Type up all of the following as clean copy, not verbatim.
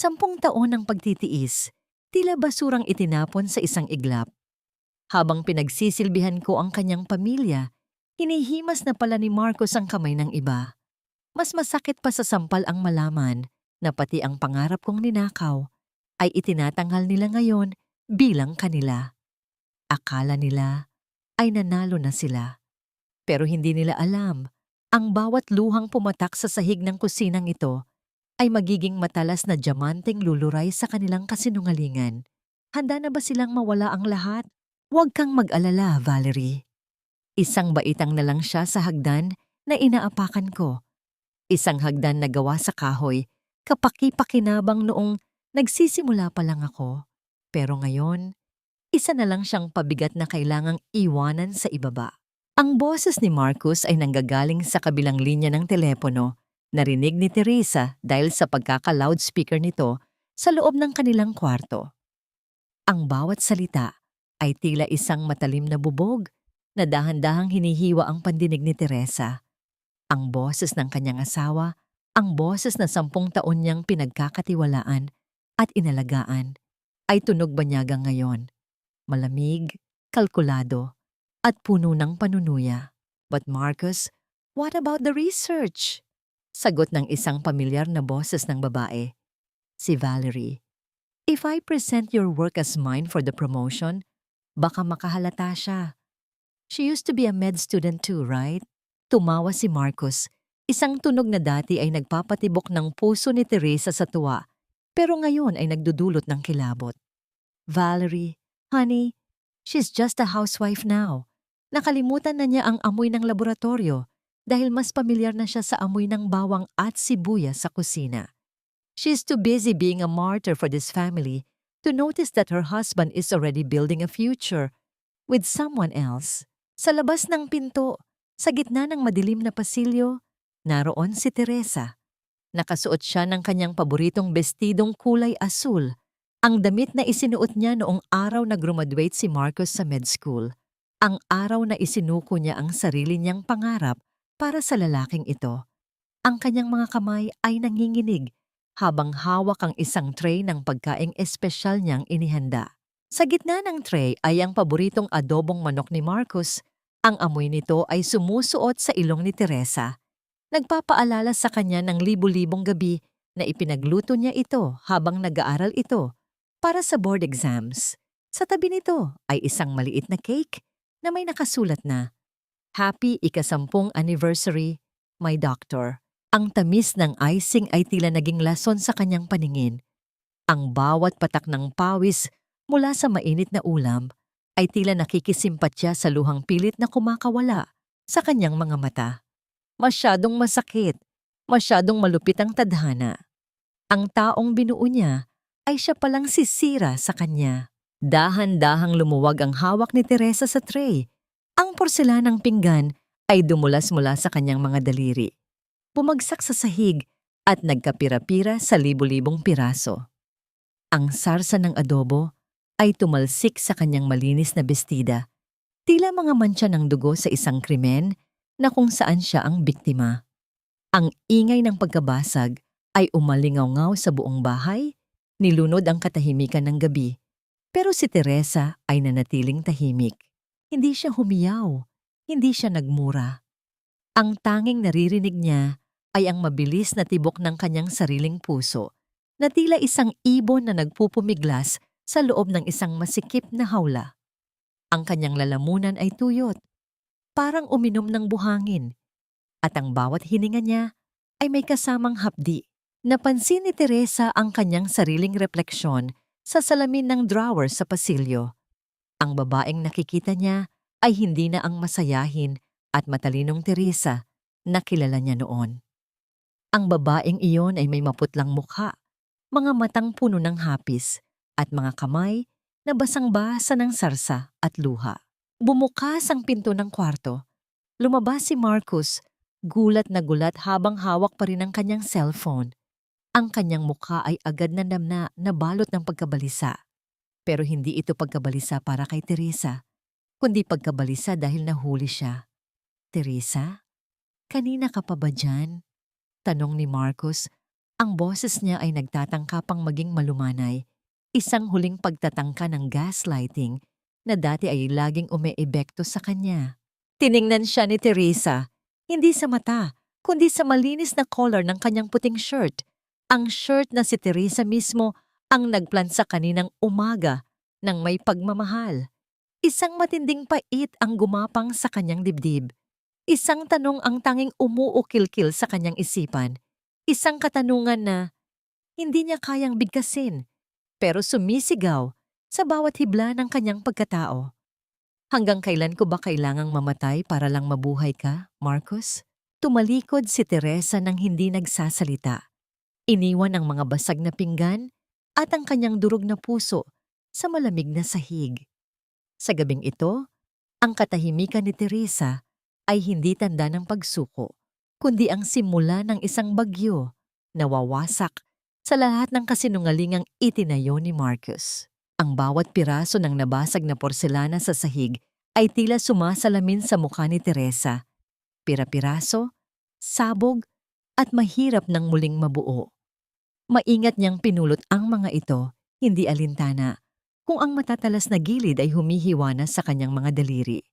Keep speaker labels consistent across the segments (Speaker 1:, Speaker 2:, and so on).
Speaker 1: 10 taon ng pagtitiis, tila basurang itinapon sa isang iglap. Habang pinagsisilbihan ko ang kanyang pamilya, hinihimas na pala ni Marcos ang kamay ng iba. Mas masakit pa sa sampal ang malaman na pati ang pangarap kong ninakaw ay itinatanghal nila ngayon bilang kanila. Akala nila ay nanalo na sila. Pero hindi nila alam, ang bawat luhang pumatak sa sahig ng kusinang ito ay magiging matalas na diamanteng luluray sa kanilang kasinungalingan. Handa na ba silang mawala ang lahat? Huwag kang mag-alala, Valerie. Isang baitang na lang siya sa hagdan na inaapakan ko. Isang hagdan na gawa sa kahoy, kapaki-pakinabang noong nagsisimula pa lang ako. Pero ngayon, isa na lang siyang pabigat na kailangang iwanan sa ibaba. Ang boses ni Marcos ay nanggagaling sa kabilang linya ng telepono. Narinig ni Teresa dahil sa pagkaka-loudspeaker nito sa loob ng kanilang kwarto. Ang bawat salita ay tila isang matalim na bubog na dahan-dahang hinihiwa ang pandinig ni Teresa. Ang boses ng kanyang asawa, ang boses na 10 taon niyang pinagkakatiwalaan at inalagaan, ay tunog banyaga ngayon. Malamig, kalkulado, at puno ng panunuya. But Marcos, what about the research? Sagot ng isang pamilyar na boses ng babae. Si Valerie. If I present your work as mine for the promotion, baka makahalata siya. She used to be a med student too, right? Tumawa si Marcos. Isang tunog na dati ay nagpapatibok ng puso ni Teresa sa tuwa, pero ngayon ay nagdudulot ng kilabot. Valerie, honey, she's just a housewife now. Nakalimutan na niya ang amoy ng laboratorio dahil mas pamilyar na siya sa amoy ng bawang at sibuyas sa kusina. She's too busy being a martyr for this family to notice that her husband is already building a future with someone else. Sa labas ng pinto, sa gitna ng madilim na pasilyo, naroon si Teresa. Nakasuot siya ng kanyang paboritong bestidong kulay asul, ang damit na isinuot niya noong araw na graduate si Marcos sa med school. Ang araw na isinuko niya ang sarili niyang pangarap para sa lalaking ito. Ang kanyang mga kamay ay nanginginig habang hawak ang isang tray ng pagkaing espesyal niyang inihanda. Sa gitna ng tray ay ang paboritong adobong manok ni Marcos. Ang amoy nito ay sumusuot sa ilong ni Teresa. Nagpapaalala sa kanya ng libu-libong gabi na ipinagluto niya ito habang nag-aaral ito para sa board exams. Sa tabi nito ay isang maliit na cake na may nakasulat na, Happy ika-10 anniversary, my doctor. Ang tamis ng icing ay tila naging lason sa kanyang paningin. Ang bawat patak ng pawis mula sa mainit na ulam ay tila nakikisimpatya sa luhang pilit na kumakawala sa kanyang mga mata. Masyadong masakit, masyadong malupit ang tadhana. Ang taong binuo niya ay siya palang sisira sa kanya. Dahan-dahang lumuwag ang hawak ni Teresa sa tray. Ang porselanang pinggan ay dumulas mula sa kanyang mga daliri. Bumagsak sa sahig at nagkapira-pira sa libu-libong piraso. Ang sarsa ng adobo ay tumalsik sa kanyang malinis na bestida, tila mga mantsa ng dugo sa isang krimen na kung saan siya ang biktima. Ang ingay ng pagkabasag ay umalingaw-ngaw sa buong bahay, nilunod ang katahimikan ng gabi. Pero si Teresa ay nanatiling tahimik. Hindi siya humiyaw, hindi siya nagmura. Ang tanging naririnig niya ay ang mabilis na tibok ng kanyang sariling puso, na tila isang ibon na nagpupumiglas sa loob ng isang masikip na hawla. Ang kanyang lalamunan ay tuyot, parang uminom ng buhangin, at ang bawat hininga niya ay may kasamang hapdi. Napansin ni Teresa ang kanyang sariling refleksyon sa salamin ng drawer sa pasilyo. Ang babaeng nakikita niya ay hindi na ang masayahin at matalinong Teresa na kilala niya noon. Ang babaeng iyon ay may maputlang mukha, mga matang puno ng hapis, at mga kamay na basang-basa ng sarsa at luha. Bumukas ang pinto ng kwarto. Lumabas si Marcos, gulat na gulat habang hawak pa rin ang kanyang cellphone. Ang kanyang mukha ay agad na namna na balot ng pagkabalisa. Pero hindi ito pagkabalisa para kay Teresa, kundi pagkabalisa dahil nahuli siya. Teresa, kanina ka pa ba dyan? Tanong ni Marcos, Ang boses niya ay nagtatangka pang maging malumanay, isang huling pagtatangka ng gaslighting na dati ay laging umeebekto sa kanya. Tiningnan siya ni Teresa, hindi sa mata, kundi sa malinis na collar ng kanyang puting shirt. Ang shirt na si Teresa mismo ang nagplan sa kaninang umaga ng may pagmamahal. Isang matinding pait ang gumapang sa kanyang dibdib. Isang tanong ang tanging umuukil-kil sa kanyang isipan. Isang katanungan na hindi niya kayang bigkasin, pero sumisigaw sa bawat hibla ng kanyang pagkatao. Hanggang kailan ko ba kailangang mamatay para lang mabuhay ka, Marcos? Tumalikod si Teresa nang hindi nagsasalita. Iniwan ang mga basag na pinggan at ang kanyang durog na puso sa malamig na sahig. Sa gabing ito, ang katahimikan ni Teresa ay hindi tanda ng pagsuko, kundi ang simula ng isang bagyo na wawasak sa lahat ng kasinungalingang itinayo ni Marcos. Ang bawat piraso ng nabasag na porselana sa sahig ay tila sumasalamin sa mukha ni Teresa. Pira-piraso, sabog, at mahirap nang muling mabuo. Maingat niyang pinulot ang mga ito, hindi alintana, kung ang matatalas na gilid ay humihiwa na sa kanyang mga daliri.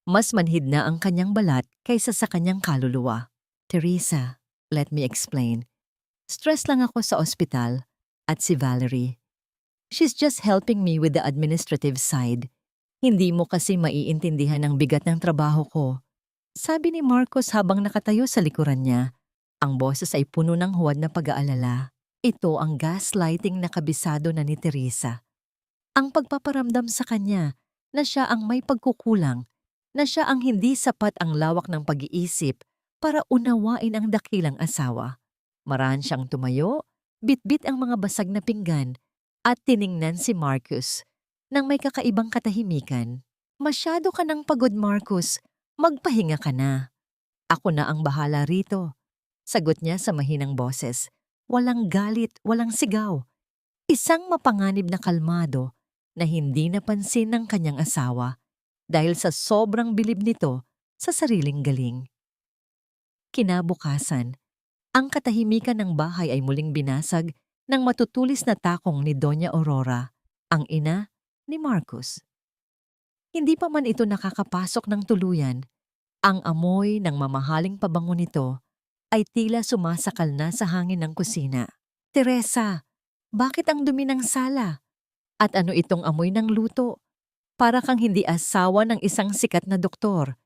Speaker 1: Mas manhid na ang kanyang balat kaysa sa kanyang kaluluwa. Teresa, let me explain. Stress lang ako sa ospital at si Valerie. She's just helping me with the administrative side. Hindi mo kasi maiintindihan ang bigat ng trabaho ko. Sabi ni Marcos habang nakatayo sa likuran niya. Ang boses ay puno ng huwad na pag-aalala. Ito ang gaslighting na kabisado na ni Teresa. Ang pagpaparamdam sa kanya na siya ang may pagkukulang, na siya ang hindi sapat ang lawak ng pag-iisip para unawain ang dakilang asawa. Marahan siyang tumayo, bitbit ang mga basag na pinggan, at tiningnan si Marcos nang may kakaibang katahimikan. Masyado ka nang pagod, Marcos. Magpahinga ka na. Ako na ang bahala rito. Sagot niya sa mahinang boses. Walang galit, walang sigaw. Isang mapanganib na kalmado na hindi napansin ng kanyang asawa dahil sa sobrang bilib nito sa sariling galing. Kinabukasan, ang katahimikan ng bahay ay muling binasag ng matutulis na takong ni Doña Aurora, ang ina ni Marcos. Hindi pa man ito nakakapasok ng tuluyan, ang amoy ng mamahaling pabango nito ay tila sumasakal na sa hangin ng kusina. Teresa, bakit ang dumi ng sala? At ano itong amoy ng luto? Para kang hindi asawa ng isang sikat na doktor.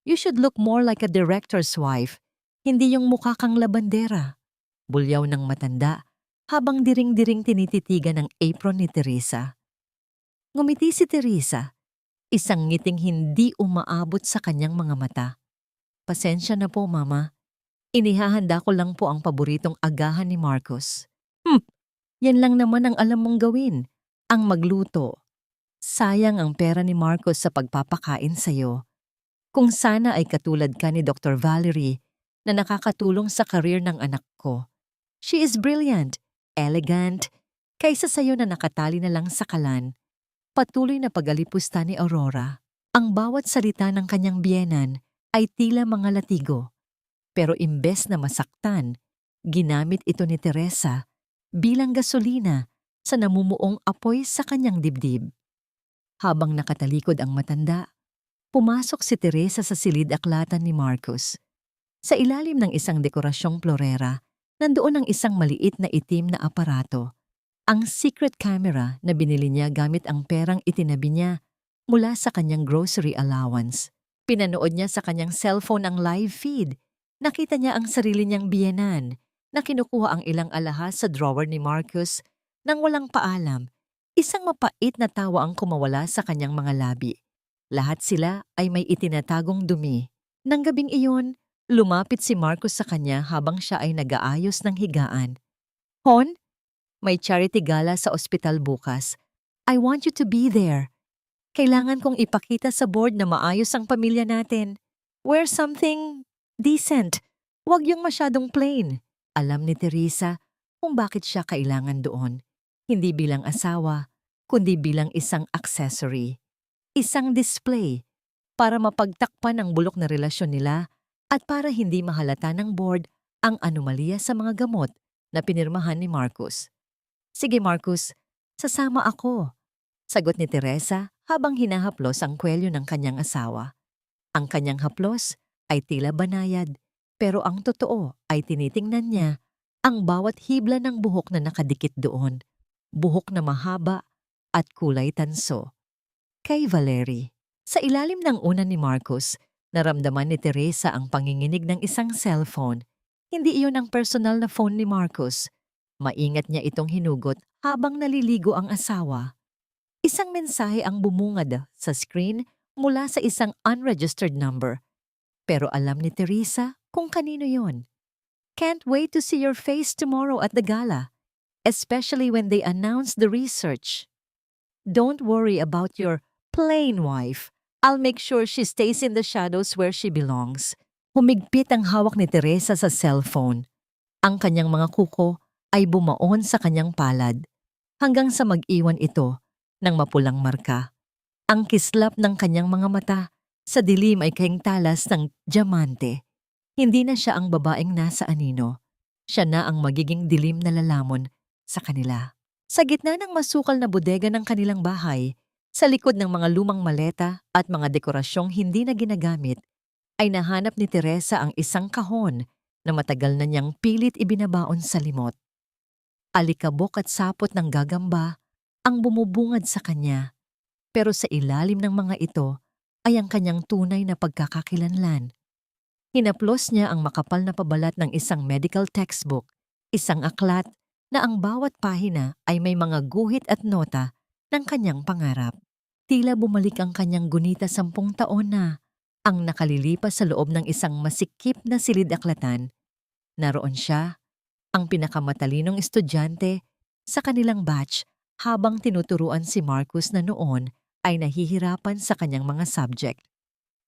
Speaker 1: You should look more like a director's wife, hindi yung mukha kang labandera. Bulyaw ng matanda habang diring-diring tinititigan ng apron ni Teresa. Ngumiti si Teresa, isang ngiting hindi umaabot sa kanyang mga mata. Pasensya na po, Mama. Inihahanda ko lang po ang paboritong agahan ni Marcos. Yan lang naman ang alam mong gawin, ang magluto. Sayang ang pera ni Marcos sa pagpapakain sa'yo. Kung sana ay katulad ka ni Dr. Valerie na nakakatulong sa career ng anak ko. She is brilliant, elegant, kaysa sa'yo na nakatali na lang sa kalan. Patuloy na pag-alipusta ni Aurora. Ang bawat salita ng kanyang biyenan ay tila mga latigo. Pero imbes na masaktan, ginamit ito ni Teresa bilang gasolina sa namumuong apoy sa kanyang dibdib. Habang nakatalikod ang matanda, pumasok si Teresa sa silid-aklatan ni Marcos. Sa ilalim ng isang dekorasyong florera, nandoon ang isang maliit na itim na aparato. Ang secret camera na binili niya gamit ang perang itinabi niya mula sa kanyang grocery allowance. Pinanood niya sa kanyang cellphone ang live feed. Nakita niya ang sarili niyang biyenan na kinukuha ang ilang alahas sa drawer ni Marcos nang walang paalam. Isang mapait na tawa ang kumawala sa kanyang mga labi. Lahat sila ay may itinatagong dumi. Nang gabing iyon, lumapit si Marcos sa kanya habang siya ay nag-aayos ng higaan. Hon, may charity gala sa ospital bukas. I want you to be there. Kailangan kong ipakita sa board na maayos ang pamilya natin. Wear something decent. Huwag yung masyadong plain. Alam ni Teresa kung bakit siya kailangan doon. Hindi bilang asawa, kundi bilang isang accessory. Isang display para mapagtakpan ang bulok na relasyon nila at para hindi mahalata ng board ang anomalya sa mga gamot na pinirmahan ni Marcus. Sige Marcus, sasama ako, sagot ni Teresa habang hinahaplos ang kwelyo ng kanyang asawa. Ang kanyang haplos ay tila banayad, pero ang totoo ay tinitingnan niya ang bawat hibla ng buhok na nakadikit doon, buhok na mahaba at kulay tanso. Kay Valerie, sa ilalim ng unan ni Marcus, naramdaman ni Teresa ang panginginig ng isang cellphone. Hindi iyon ang personal na phone ni Marcus. Maingat niya itong hinugot habang naliligo ang asawa. Isang mensahe ang bumungad sa screen mula sa isang unregistered number. Pero alam ni Teresa kung kanino yon. Can't wait to see your face tomorrow at the gala, especially when they announce the research. Don't worry about your plain wife. I'll make sure she stays in the shadows where she belongs. Humigpit ang hawak ni Teresa sa cellphone. Ang kanyang mga kuko ay bumaon sa kanyang palad hanggang sa mag-iwan ito ng mapulang marka. Ang kislap ng kanyang mga mata sa dilim ay kaing talas ng diamante. Hindi na siya ang babaeng nasa anino. Siya na ang magiging dilim na lalamon sa kanila. Sa gitna ng masukal na bodega ng kanilang bahay, sa likod ng mga lumang maleta at mga dekorasyong hindi na ginagamit, ay nahanap ni Teresa ang isang kahon na matagal na niyang pilit ibinabaon sa limot. Alikabok at sapot ng gagamba ang bumubungad sa kanya, pero sa ilalim ng mga ito ay ang kanyang tunay na pagkakakilanlan. Hinaplos niya ang makapal na pabalat ng isang medical textbook, isang aklat na ang bawat pahina ay may mga guhit at nota ng kanyang pangarap. Tila bumalik ang kanyang gunita 10 taon na ang nakalilipas sa loob ng isang masikip na silid-aklatan. Naroon siya, ang pinakamatalinong estudyante sa kanilang batch habang tinuturuan si Marcus na noon ay nahihirapan sa kanyang mga subject.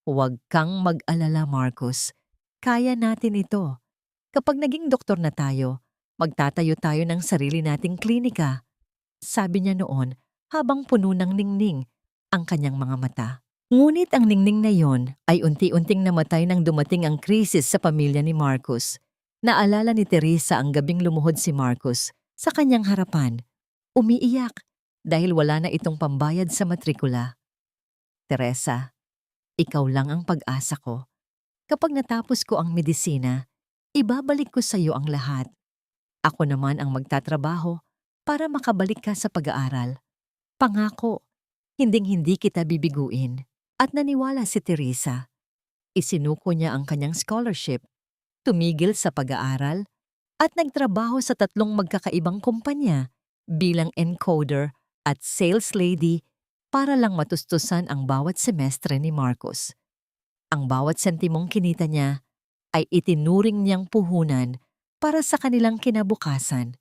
Speaker 1: Huwag kang mag-alala Marcus, kaya natin ito. Kapag naging doktor na tayo, magtatayo tayo ng sarili nating klinika, sabi niya noon habang puno ng ningning ang kanyang mga mata. Ngunit ang ningning na yon ay unti-unting namatay nang dumating ang krisis sa pamilya ni Marcus. Naalala ni Teresa ang gabing lumuhod si Marcus sa kanyang harapan. Umiiyak dahil wala na itong pambayad sa matrikula. Teresa, ikaw lang ang pag-asa ko. Kapag natapos ko ang medisina, ibabalik ko sa iyo ang lahat. Ako naman ang magtatrabaho para makabalik ka sa pag-aaral. Pangako, hinding-hindi kita bibiguin. At naniwala si Teresa. Isinuko niya ang kanyang scholarship, tumigil sa pag-aaral, at nagtrabaho sa 3 magkakaibang kumpanya bilang encoder at sales lady para lang matustusan ang bawat semestre ni Marcus. Ang bawat sentimong kinita niya ay itinuring niyang puhunan para sa kanilang kinabukasan.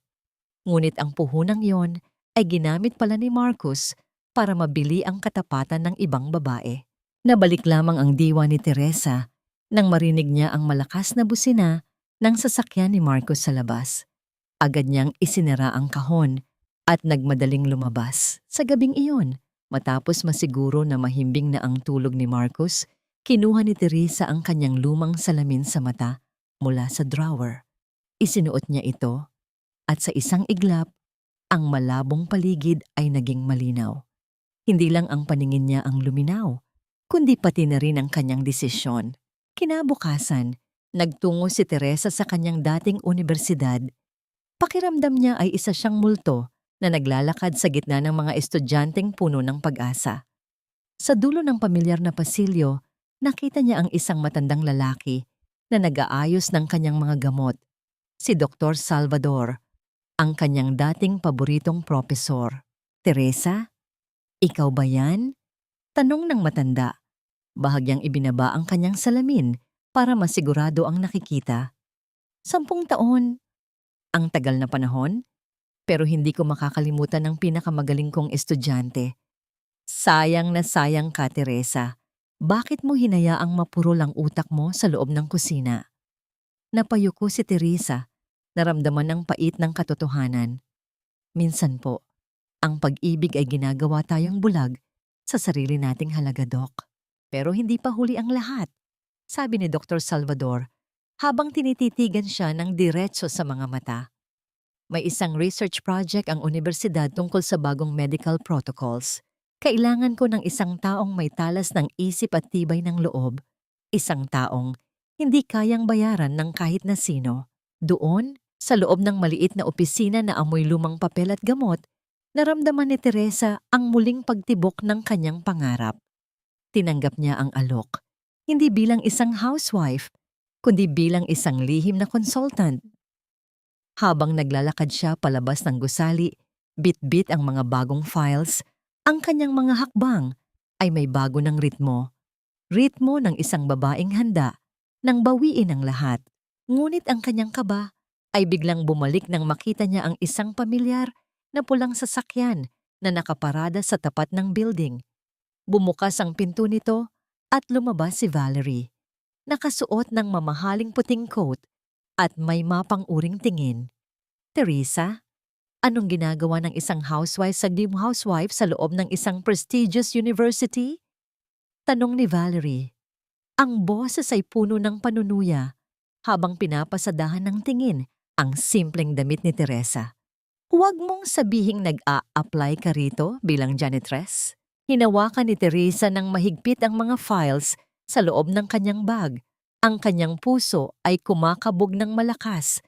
Speaker 1: Ngunit ang puhunang yon ay ginamit pala ni Marcus para mabili ang katapatan ng ibang babae. Nabalik lamang ang diwa ni Teresa nang marinig niya ang malakas na busina ng sasakyan ni Marcus sa labas. Agad niyang isinara ang kahon at nagmadaling lumabas. Sa gabing iyon, matapos masiguro na mahimbing na ang tulog ni Marcus, kinuha ni Teresa ang kanyang lumang salamin sa mata mula sa drawer. Isinuot niya ito at sa isang iglap, ang malabong paligid ay naging malinaw. Hindi lang ang paningin niya ang luminaw, kundi pati na rin ang kanyang desisyon. Kinabukasan, nagtungo si Teresa sa kanyang dating unibersidad. Pakiramdam niya ay isa siyang multo na naglalakad sa gitna ng mga estudyanteng puno ng pag-asa. Sa dulo ng pamilyar na pasilyo, nakita niya ang isang matandang lalaki na nag-aayos ng kanyang mga gamot, si Dr. Salvador, ang kanyang dating paboritong propesor. Teresa, ikaw ba yan? Tanong ng matanda. Bahagyang ibinaba ang kanyang salamin para masigurado ang nakikita. 10 taon. Ang tagal na panahon, pero hindi ko makakalimutan ang pinakamagaling kong estudyante. Sayang na sayang ka, Teresa. Bakit mo hinayaang mapurol ang utak mo sa loob ng kusina? Napayuko si Teresa, naramdaman ang pait ng katotohanan. Minsan po, ang pag-ibig ay ginagawa tayong bulag sa sarili nating halaga, Dok. Pero hindi pa huli ang lahat, sabi ni Dr. Salvador habang tinititigan siya ng diretso sa mga mata. May isang research project ang universidad tungkol sa bagong medical protocols. Kailangan ko ng isang taong may talas ng isip at tibay ng loob. Isang taong hindi kayang bayaran ng kahit na sino. Doon, sa loob ng maliit na opisina na amoy lumang papel at gamot, naramdaman ni Teresa ang muling pagtibok ng kanyang pangarap. Tinanggap niya ang alok, hindi bilang isang housewife, kundi bilang isang lihim na consultant. Habang naglalakad siya palabas ng gusali, bit-bit ang mga bagong files, ang kanyang mga hakbang ay may bago ng ritmo. Ritmo ng isang babaeng handa nang bawiin ang lahat. Ngunit ang kanyang kaba ay biglang bumalik nang makita niya ang isang pamilyar na pulang sasakyan na nakaparada sa tapat ng building. Bumukas ang pinto nito at lumabas si Valerie. Nakasuot ng mamahaling puting coat at may mapang-uring tingin. Teresa, anong ginagawa ng isang housewife sa dream housewife sa loob ng isang prestigious university? Tanong ni Valerie. Ang boses ay puno ng panunuya habang pinapasadahan ng tingin ang simpleng damit ni Teresa. Huwag mong sabihing nag-a-apply ka rito bilang janitress. Hinawakan ni Teresa ng mahigpit ang mga files sa loob ng kanyang bag. Ang kanyang puso ay kumakabog ng malakas,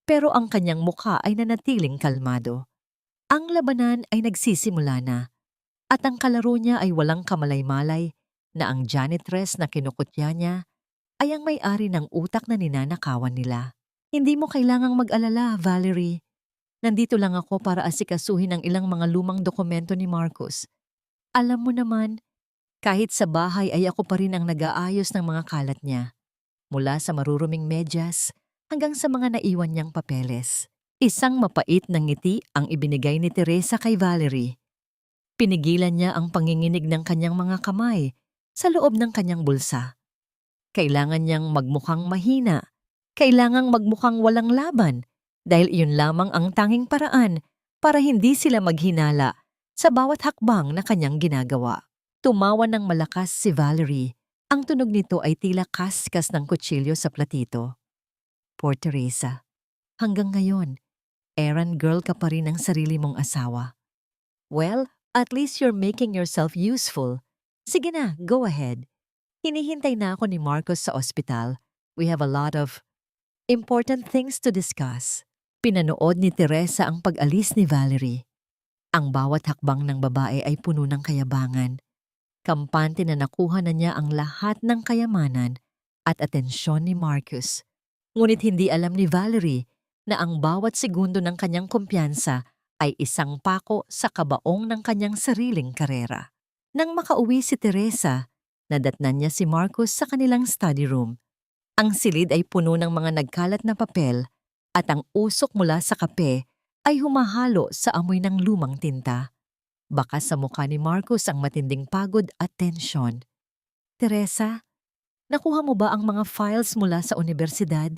Speaker 1: pero ang kanyang mukha ay nanatiling kalmado. Ang labanan ay nagsisimula na, at ang kalaro niya ay walang kamalay-malay na ang janitress na kinukutya niya ay ang may-ari ng utak na ninanakawan nila. Hindi mo kailangang mag-alala, Valerie. Nandito lang ako para asikasuhin ang ilang mga lumang dokumento ni Marcos. Alam mo naman, kahit sa bahay ay ako pa rin ang nag-aayos ng mga kalat niya. Mula sa maruruming medyas hanggang sa mga naiwan niyang papeles. Isang mapait na ngiti ang ibinigay ni Teresa kay Valerie. Pinigilan niya ang panginginig ng kanyang mga kamay sa loob ng kanyang bulsa. Kailangan niyang magmukhang mahina. Kailangang magmukhang walang laban dahil iyon lamang ang tanging paraan para hindi sila maghinala sa bawat hakbang na kanyang ginagawa. Tumawa ng malakas si Valerie. Ang tunog nito ay tila kaskas ng kutsilyo sa platito. Poor Teresa, hanggang ngayon, errand girl ka pa rin ng sarili mong asawa. Well, at least you're making yourself useful. Sige na, go ahead. Hinihintay na ako ni Marcos sa ospital. We have a lot of important things to discuss. Pinanood ni Teresa ang pag-alis ni Valerie. Ang bawat hakbang ng babae ay puno ng kayabangan. Kampante na nakuha na niya ang lahat ng kayamanan at atensyon ni Marcos. Ngunit hindi alam ni Valerie na ang bawat segundo ng kanyang kumpiyansa ay isang pako sa kabaong ng kanyang sariling karera. Nang makauwi si Teresa, nadatnan niya si Marcos sa kanilang study room. Ang silid ay puno ng mga nagkalat na papel at ang usok mula sa kape ay humahalo sa amoy ng lumang tinta. Baka sa mukha ni Marcos ang matinding pagod at tensyon. Teresa, nakuha mo ba ang mga files mula sa universidad?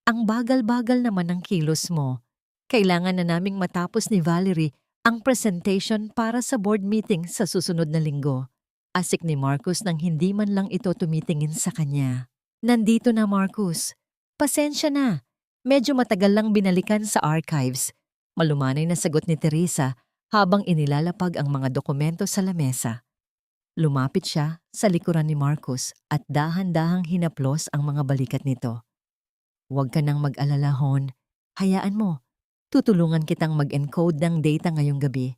Speaker 1: Ang bagal-bagal naman ng kilos mo. Kailangan na naming matapos ni Valerie ang presentation para sa board meeting sa susunod na linggo. Asik ni Marcos nang hindi man lang ito tumitingin sa kanya. Nandito na, Marcos. Pasensya na. Medyo matagal lang binalikan sa archives. Malumanay na sagot ni Teresa habang inilalapag ang mga dokumento sa lamesa. Lumapit siya sa likuran ni Marcos at dahan-dahang hinaplos ang mga balikat nito. Huwag ka nang mag-alala, Hon. Hayaan mo. Tutulungan kitang mag-encode ng data ngayong gabi.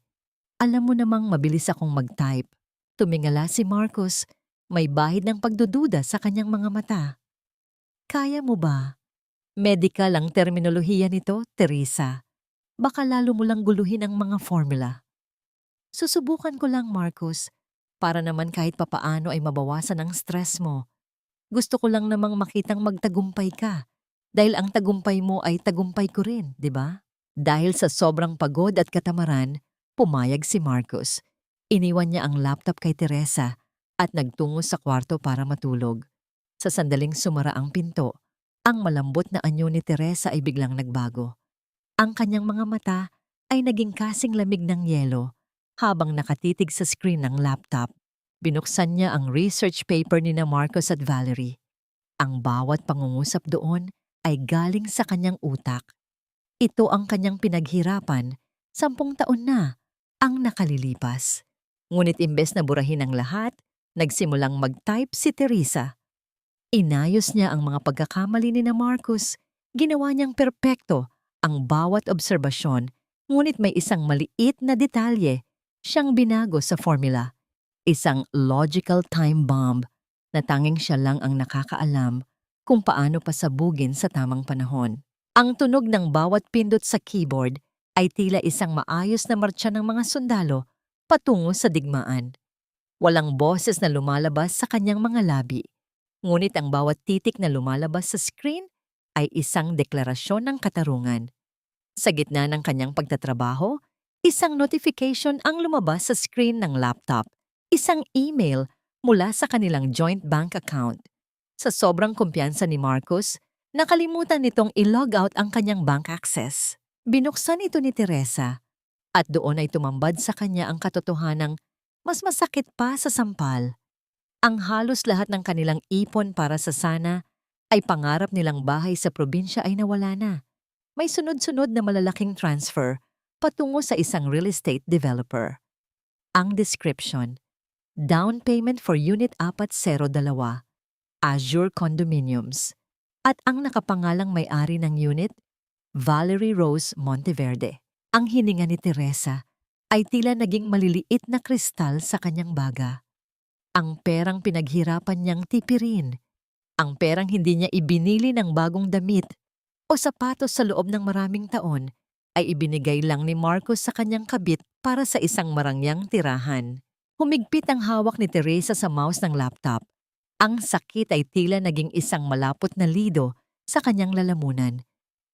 Speaker 1: Alam mo namang mabilis akong mag-type. Tumingala si Marcos. May bahid ng pagdududa sa kanyang mga mata. Kaya mo ba? Medical ang terminolohiya nito, Teresa. Baka lalo mo lang guluhin ang mga formula. Susubukan ko lang, Marcos, para naman kahit papaano ay mabawasan ang stress mo. Gusto ko lang namang makitang magtagumpay ka, dahil ang tagumpay mo ay tagumpay ko rin, di ba? Dahil sa sobrang pagod at katamaran, pumayag si Marcos. Iniwan niya ang laptop kay Teresa at nagtungo sa kwarto para matulog. Sa sandaling sumara ang pinto, ang malambot na anyo ni Teresa ay biglang nagbago. Ang kanyang mga mata ay naging kasing lamig ng yelo habang nakatitig sa screen ng laptop. Binuksan niya ang research paper ni Marcos at Valerie. Ang bawat pangungusap doon ay galing sa kanyang utak. Ito ang kanyang pinaghirapan, 10 taon na ang nakalilipas. Ngunit imbes na burahin ang lahat, nagsimulang mag-type si Teresa. Inayos niya ang mga pagkakamali ni na Marcus. Ginawa niyang perpekto ang bawat obserbasyon, ngunit may isang maliit na detalye siyang binago sa formula. Isang logical time bomb na tanging siya lang ang nakakaalam kung paano pasabugin sa tamang panahon. Ang tunog ng bawat pindot sa keyboard ay tila isang maayos na martsa ng mga sundalo patungo sa digmaan. Walang boses na lumalabas sa kanyang mga labi. Ngunit ang bawat titik na lumalabas sa screen ay isang deklarasyon ng katarungan. Sa gitna ng kanyang pagtatrabaho, isang notification ang lumabas sa screen ng laptop. Isang email mula sa kanilang joint bank account. Sa sobrang kumpiyansa ni Marcus, nakalimutan nitong i-log out ang kanyang bank access. Binuksan ito ni Teresa at doon ay tumambad sa kanya ang katotohanang mas masakit pa sa sampal. Ang halos lahat ng kanilang ipon para sa sana ay pangarap nilang bahay sa probinsya ay nawala na. May sunod-sunod na malalaking transfer patungo sa isang real estate developer. Ang description: down payment for Unit 402, Azure Condominiums. At ang nakapangalang may-ari ng unit, Valerie Rose Monteverde. Ang hininga ni Teresa ay tila naging maliliit na kristal sa kanyang baga. Ang perang pinaghirapan niyang tipirin. Ang perang hindi niya ibinili ng bagong damit o sapatos sa loob ng maraming taon ay ibinigay lang ni Marcos sa kanyang kabit para sa isang marangyang tirahan. Humigpit ang hawak ni Teresa sa mouse ng laptop. Ang sakit ay tila naging isang malapot na lido sa kanyang lalamunan.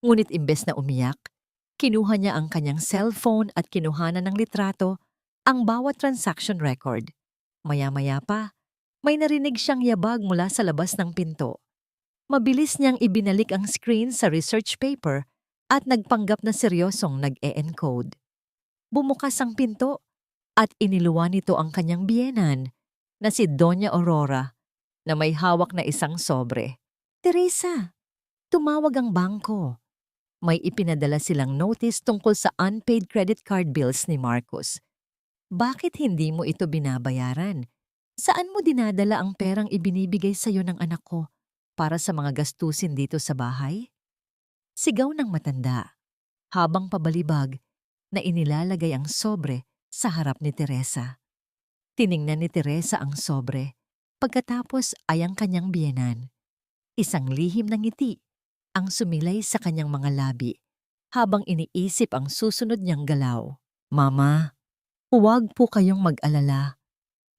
Speaker 1: Ngunit imbes na umiyak, kinuha niya ang kanyang cellphone at kinuhanan ng litrato ang bawat transaction record. Maya-maya pa, may narinig siyang yabag mula sa labas ng pinto. Mabilis niyang ibinalik ang screen sa research paper at nagpanggap na seryosong nag-e-encode. Bumukas ang pinto at iniluwa nito ang kanyang biyenan na si Doña Aurora na may hawak na isang sobre. Teresa, tumawag ang bangko. May ipinadala silang notice tungkol sa unpaid credit card bills ni Marcos. Bakit hindi mo ito binabayaran? Saan mo dinadala ang perang ibinibigay sa iyo ng anak ko para sa mga gastusin dito sa bahay? Sigaw ng matanda, habang pabalibag na inilalagay ang sobre sa harap ni Teresa. Tiningnan ni Teresa ang sobre, pagkatapos ay ang kanyang biyenan. Isang lihim ng ngiti ang sumilay sa kanyang mga labi habang iniisip ang susunod niyang galaw. Mama, huwag po kayong mag-alala.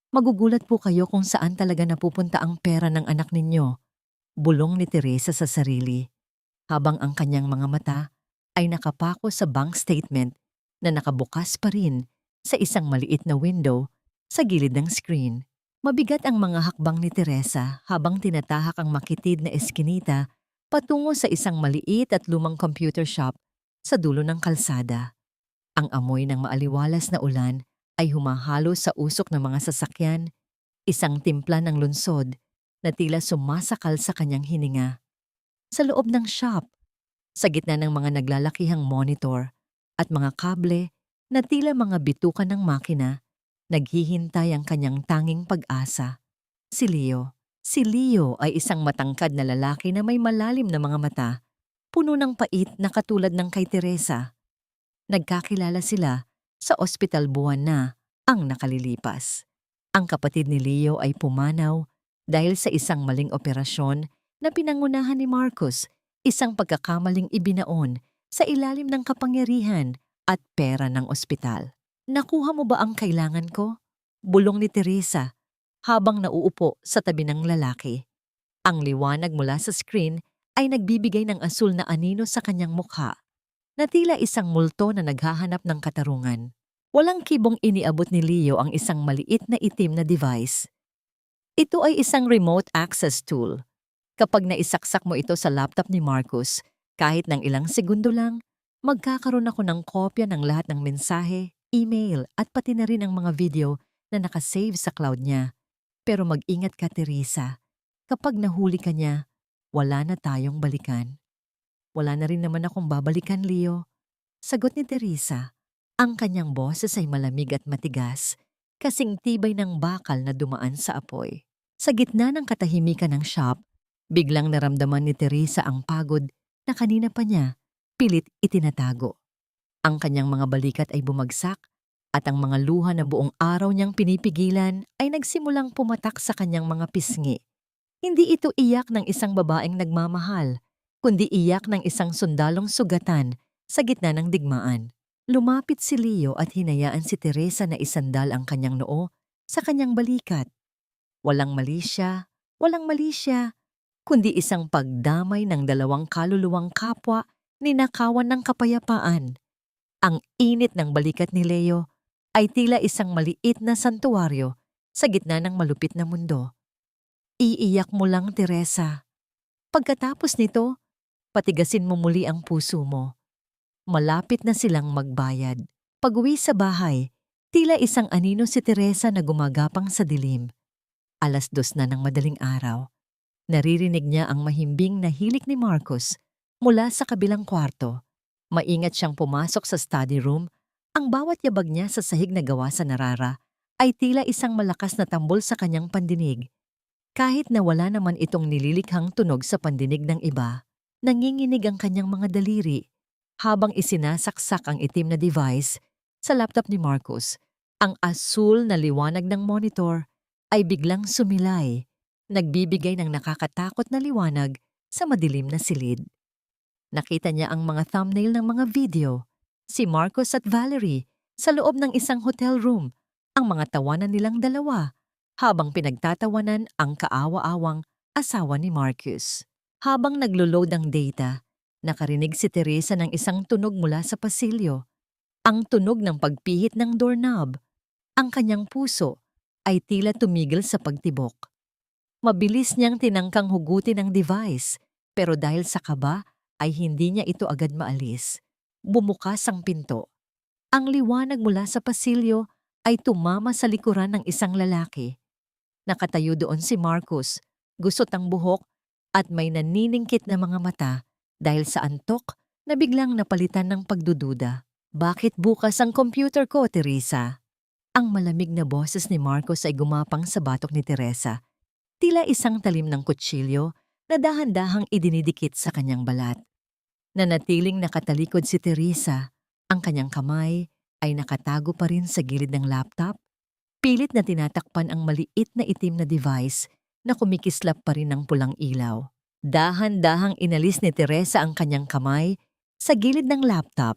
Speaker 1: Magugulat po kayo kung saan talaga napupunta ang pera ng anak ninyo, bulong ni Teresa sa sarili, habang ang kanyang mga mata ay nakapako sa bank statement na nakabukas pa rin sa isang maliit na window sa gilid ng screen. Mabigat ang mga hakbang ni Teresa habang tinatahak ang makitid na eskinita patungo sa isang maliit at lumang computer shop sa dulo ng kalsada. Ang amoy ng maaliwalas na ulan ay humahalo sa usok ng mga sasakyan, isang timpla ng lunsod na tila sumasakal sa kanyang hininga. Sa loob ng shop, sa gitna ng mga naglalakihang monitor at mga kable na tila mga bituka ng makina, naghihintay ang kanyang tanging pag-asa. Si Leo. Si Leo ay isang matangkad na lalaki na may malalim na mga mata, puno ng pait na katulad ng kay Teresa. Nagkakilala sila sa ospital buwan na ang nakalilipas. Ang kapatid ni Leo ay pumanaw dahil sa isang maling operasyon na pinangunahan ni Marcos, isang pagkakamaling ibinaon sa ilalim ng kapangyarihan at pera ng ospital. Nakuha mo ba ang kailangan ko? Bulong ni Teresa habang nauupo sa tabi ng lalaki. Ang liwanag mula sa screen ay nagbibigay ng asul na anino sa kanyang mukha, na tila isang multo na naghahanap ng katarungan. Walang kibong iniabot ni Leo ang isang maliit na itim na device. Ito ay isang remote access tool. Kapag naisaksak mo ito sa laptop ni Marcus, kahit ng ilang segundo lang, magkakaroon ako ng kopya ng lahat ng mensahe, email at pati na rin ang mga video na nakasave sa cloud niya. Pero mag-ingat ka, Teresa. Kapag nahuli ka niya, wala na tayong balikan. Wala na rin naman akong babalikan, Leo. Sagot ni Teresa. Ang kanyang boses ay malamig at matigas, kasing tibay ng bakal na dumaan sa apoy. Sa gitna ng katahimikan ng shop, biglang naramdaman ni Teresa ang pagod na kanina pa niya pilit itinatago. Ang kanyang mga balikat ay bumagsak at ang mga luha na buong araw niyang pinipigilan ay nagsimulang pumatak sa kanyang mga pisngi. Hindi ito iyak ng isang babaeng nagmamahal, kundi iyak ng isang sundalong sugatan sa gitna ng digmaan. Lumapit si Leo at hinayaan si Teresa na isandal ang kanyang noo sa kanyang balikat. Walang mali siya, kundi isang pagdamay ng dalawang kaluluwang kapwa ninakawan ng kapayapaan. Ang init ng balikat ni Leo ay tila isang maliit na santuwaryo sa gitna ng malupit na mundo. Iiyak mo lang, Teresa. Pagkatapos nito, patigasin mo muli ang puso mo. Malapit na silang magbayad. Pag-uwi sa bahay, tila isang anino si Teresa na gumagapang sa dilim. 2:00 na ng madaling araw. Naririnig niya ang mahimbing na hilik ni Marcos mula sa kabilang kwarto. Maingat siyang pumasok sa study room. Ang bawat yabag niya sa sahig na gawa sa narara ay tila isang malakas na tambol sa kanyang pandinig. Kahit na wala naman itong nililikhang tunog sa pandinig ng iba, nanginginig ang kanyang mga daliri habang isinasaksak ang itim na device sa laptop ni Marcos. Ang asul na liwanag ng monitor ay biglang sumilay, nagbibigay ng nakakatakot na liwanag sa madilim na silid. Nakita niya ang mga thumbnail ng mga video, si Marcos at Valerie sa loob ng isang hotel room, ang mga tawanan nilang dalawa, habang pinagtatawanan ang kaawa-awang asawa ni Marcos. Habang naglo-load ang data, nakarinig si Teresa ng isang tunog mula sa pasilyo. Ang tunog ng pagpihit ng doorknob. Ang kanyang puso ay tila tumigil sa pagtibok. Mabilis niyang tinangkang hugutin ang device, pero dahil sa kaba ay hindi niya ito agad maalis. Bumukas ang pinto. Ang liwanag mula sa pasilyo ay tumama sa likuran ng isang lalaki. Nakatayo doon si Marcos, gusot ang buhok at may naniningkit na mga mata dahil sa antok na biglang napalitan ng pagdududa. Bakit bukas ang computer ko, Teresa? Ang malamig na boses ni Marcos ay gumapang sa batok ni Teresa. Tila isang talim ng kutsilyo na dahan-dahang idinidikit sa kanyang balat. Nanatiling nakatalikod si Teresa. Ang kanyang kamay ay nakatago pa rin sa gilid ng laptop. Pilit na tinatakpan ang maliit na itim na device na kumikislap pa rin ng pulang ilaw. Dahan-dahang inalis ni Teresa ang kanyang kamay sa gilid ng laptop.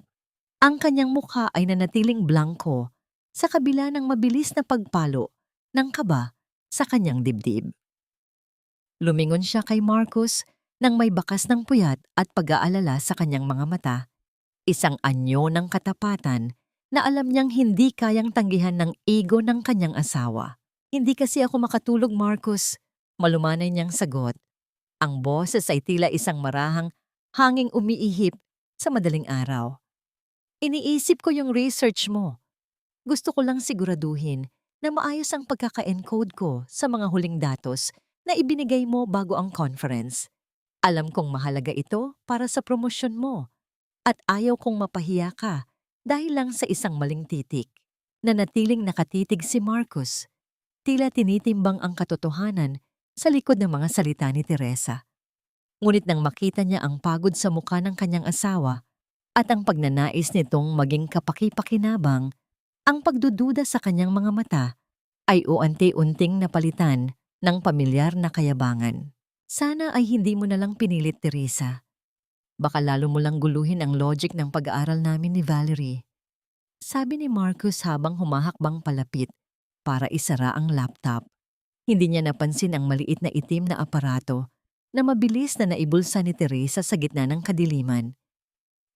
Speaker 1: Ang kanyang mukha ay nanatiling blanko sa kabila ng mabilis na pagpalo ng kaba sa kanyang dibdib. Lumingon siya kay Marcos nang may bakas ng puyat at pag-aalala sa kanyang mga mata. Isang anyo ng katapatan na alam niyang hindi kayang tanggihan ng ego ng kanyang asawa. Hindi kasi ako makatulog, Marcos. Malumanay niyang sagot. Ang boses ay tila isang marahang hanging umiihip sa madaling araw. Iniisip ko yung research mo. Gusto ko lang siguraduhin na maayos ang pagkaka-encode ko sa mga huling datos na ibinigay mo bago ang conference. Alam kong mahalaga ito para sa promosyon mo at ayaw kong mapahiya ka dahil lang sa isang maling titik. Nanatiling nakatitig si Marcos. Tila tinitimbang ang katotohanan sa likod ng mga salita ni Teresa. Ngunit nang makita niya ang pagod sa mukha ng kanyang asawa at ang pagnanais nitong maging kapaki-pakinabang, ang pagdududa sa kanyang mga mata ay unti-unting napalitan ng pamilyar na kayabangan. Sana ay hindi mo na lang pinilit, Teresa. Baka lalo mo lang guluhin ang logic ng pag-aaral namin ni Valerie. Sabi ni Marcos habang humahakbang palapit para isara ang laptop. Hindi niya napansin ang maliit na itim na aparato na mabilis na naibulsa ni Teresa sa gitna ng kadiliman.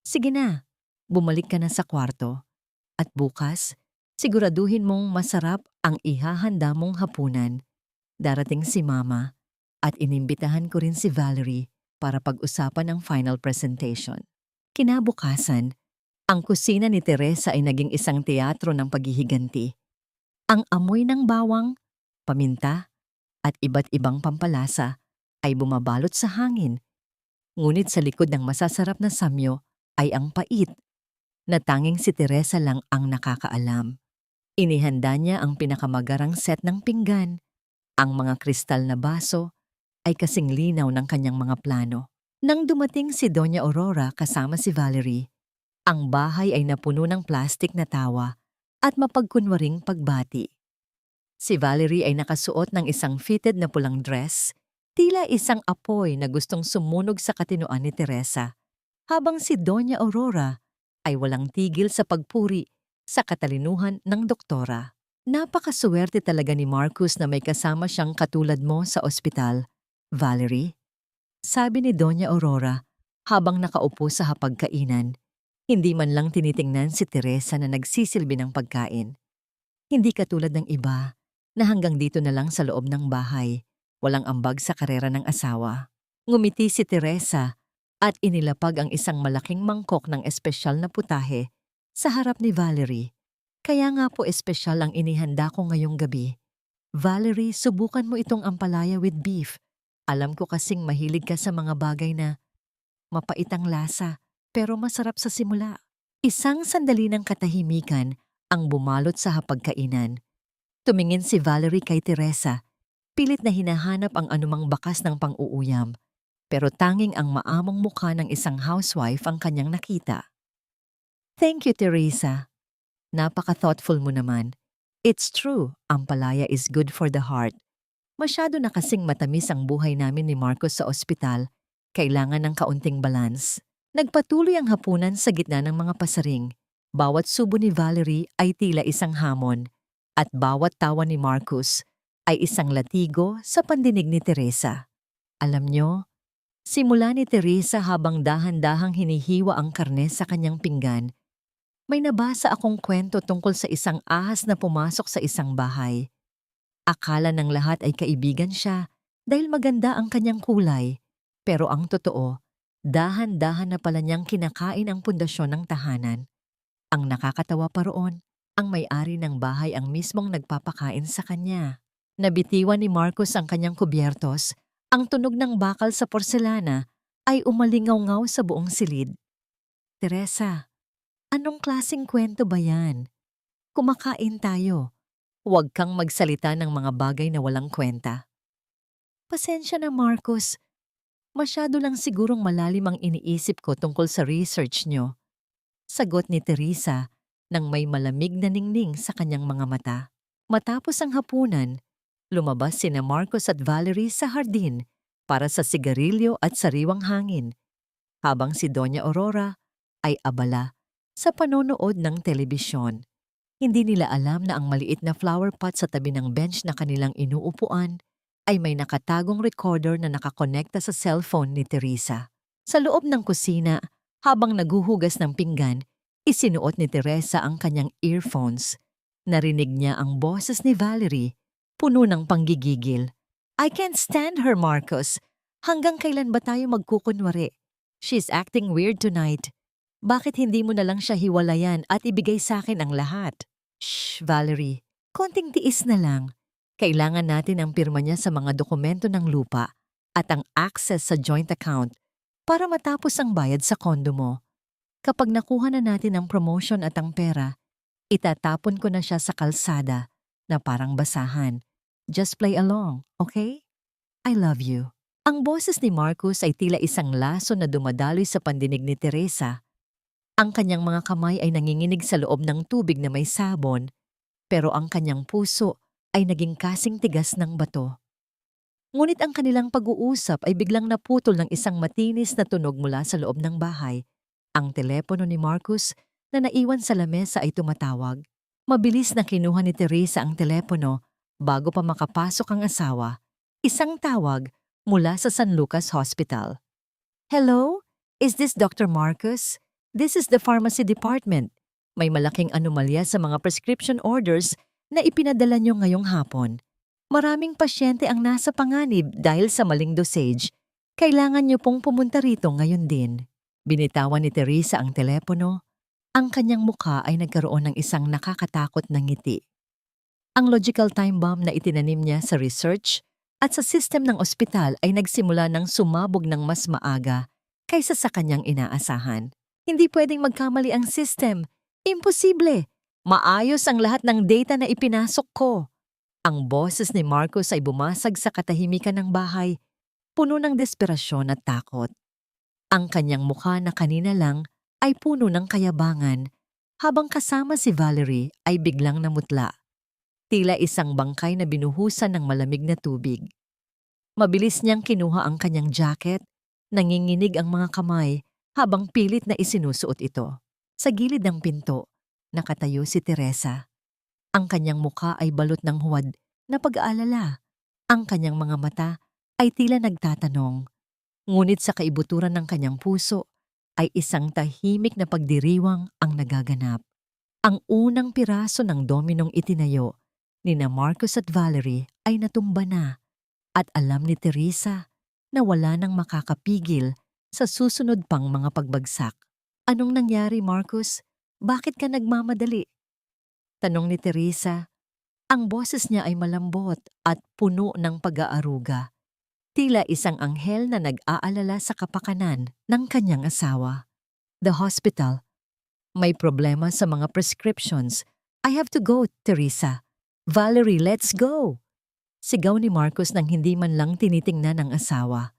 Speaker 1: Sige na, bumalik ka na sa kwarto. At bukas, siguraduhin mong masarap ang ihahanda mong hapunan. Darating si Mama at inimbitahan ko rin si Valerie para pag-usapan ang final presentation. Kinabukasan, ang kusina ni Teresa ay naging isang teatro ng paghihiganti. Ang amoy ng bawang, paminta, at iba't ibang pampalasa ay bumabalot sa hangin. Ngunit sa likod ng masasarap na samyo ay ang pait na tanging si Teresa lang ang nakakaalam. Inihanda niya ang pinakamagarang set ng pinggan. Ang mga kristal na baso ay kasing linaw ng kanyang mga plano. Nang dumating si Doña Aurora kasama si Valerie, ang bahay ay napuno ng plastik na tawa at mapagkunwaring pagbati. Si Valerie ay nakasuot ng isang fitted na pulang dress, tila isang apoy na gustong sumunog sa katinoan ni Teresa, habang si Doña Aurora ay walang tigil sa pagpuri sa katalinuhan ng doktora. Napakaswerte talaga ni Marcus na may kasama siyang katulad mo sa ospital, Valerie. Sabi ni Doña Aurora habang nakaupo sa hapagkainan. Hindi man lang tinitingnan si Teresa na nagsisilbi ng pagkain. Hindi katulad ng iba na hanggang dito na lang sa loob ng bahay, walang ambag sa karera ng asawa. Ngumiti si Teresa at inilapag ang isang malaking mangkok ng espesyal na putahe sa harap ni Valerie. Kaya nga po espesyal ang inihanda ko ngayong gabi. Valerie, subukan mo itong ampalaya with beef. Alam ko kasing mahilig ka sa mga bagay na mapait ang lasa pero masarap sa simula. Isang sandali ng katahimikan ang bumalot sa hapagkainan. Tumingin si Valerie kay Teresa, pilit na hinahanap ang anumang bakas ng pang-uuyam. Pero tanging ang maamong mukha ng isang housewife ang kanyang nakita. Thank you, Teresa. Napaka-thoughtful mo naman. It's true, ampalaya is good for the heart. Masyado na kasing matamis ang buhay namin ni Marcos sa ospital. Kailangan ng kaunting balance. Nagpatuloy ang hapunan sa gitna ng mga pasaring. Bawat subo ni Valerie ay tila isang hamon. At bawat tawa ni Marcus ay isang latigo sa pandinig ni Teresa. Alam nyo, simula ni Teresa habang dahan-dahang hinihiwa ang karne sa kanyang pinggan, may nabasa akong kwento tungkol sa isang ahas na pumasok sa isang bahay. Akala ng lahat ay kaibigan siya dahil maganda ang kanyang kulay. Pero ang totoo, dahan-dahan na pala niyang kinakain ang pundasyon ng tahanan. Ang nakakatawa pa roon, ang may-ari ng bahay ang mismong nagpapakain sa kanya. Nabitiwan ni Marcos ang kanyang kubyertos, ang tunog ng bakal sa porselana ay umalingaw-ngaw sa buong silid. Teresa, anong klaseng kwento ba yan? Kumakain tayo. Huwag kang magsalita ng mga bagay na walang kwenta. Pasensya na, Marcos. Masyado lang sigurong malalim ang iniisip ko tungkol sa research nyo. Sagot ni Teresa nang may malamig na ningning sa kanyang mga mata. Matapos ang hapunan, lumabas sina Marcos at Valerie sa hardin para sa sigarilyo at sariwang hangin, habang si Doña Aurora ay abala sa panonood ng telebisyon. Hindi nila alam na ang maliit na flower pot sa tabi ng bench na kanilang inuupuan ay may nakatagong recorder na nakakonekta sa cellphone ni Teresa. Sa loob ng kusina, habang naguhugas ng pinggan, isinuot ni Teresa ang kanyang earphones. Narinig niya ang boses ni Valerie, puno ng panggigigil. I can't stand her, Marcos. Hanggang kailan ba tayo magkukunwari? She's acting weird tonight. Bakit hindi mo na lang siya hiwalayan at ibigay sa akin ang lahat? Shh, Valerie. Konting tiis na lang. Kailangan natin ang pirma niya sa mga dokumento ng lupa at ang access sa joint account para matapos ang bayad sa kondo mo. Kapag nakuha na natin ang promotion at ang pera, itatapon ko na siya sa kalsada na parang basahan. Just play along, okay? I love you. Ang boses ni Marcus ay tila isang laso na dumadaloy sa pandinig ni Teresa. Ang kanyang mga kamay ay nanginginig sa loob ng tubig na may sabon, pero ang kanyang puso ay naging kasing tigas ng bato. Ngunit ang kanilang pag-uusap ay biglang naputol ng isang matinis na tunog mula sa loob ng bahay. Ang telepono ni Marcus na naiwan sa lamesa ay tumatawag. Mabilis na kinuha ni Teresa ang telepono bago pa makapasok ang asawa. Isang tawag mula sa San Lucas Hospital. Hello? Is this Dr. Marcus? This is the pharmacy department. May malaking anomalya sa mga prescription orders na ipinadala nyo ngayong hapon. Maraming pasyente ang nasa panganib dahil sa maling dosage. Kailangan nyo pong pumunta rito ngayon din. Binitawan ni Teresa ang telepono. Ang kanyang mukha ay nagkaroon ng isang nakakatakot na ngiti. Ang logical time bomb na itinanim niya sa research at sa system ng ospital ay nagsimula ng sumabog ng mas maaga kaysa sa kanyang inaasahan. Hindi pwedeng magkamali ang system. Imposible. Maayos ang lahat ng data na ipinasok ko. Ang boses ni Marcos ay bumasag sa katahimikan ng bahay, puno ng desperasyon at takot. Ang kanyang mukha na kanina lang ay puno ng kayabangan, habang kasama si Valerie ay biglang namutla. Tila isang bangkay na binuhusan ng malamig na tubig. Mabilis niyang kinuha ang kanyang jacket, nanginginig ang mga kamay habang pilit na isinusuot ito. Sa gilid ng pinto, nakatayo si Teresa. Ang kanyang mukha ay balot ng huwad na pag-aalala. Ang kanyang mga mata ay tila nagtatanong. Ngunit sa kaibuturan ng kanyang puso ay isang tahimik na pagdiriwang ang nagaganap. Ang unang piraso ng dominong itinayo ni na Marcos at Valerie ay natumba na, at alam ni Teresa na wala nang makakapigil sa susunod pang mga pagbagsak. Anong nangyari, Marcos? Bakit ka nagmamadali? Tanong ni Teresa. Ang boses niya ay malambot at puno ng pag-aaruga. Tila isang anghel na nag-aalala sa kapakanan ng kanyang asawa. The hospital. May problema sa mga prescriptions. I have to go, Teresa. Valerie, let's go! Sigaw ni Marcos nang hindi man lang tinitingnan ng asawa.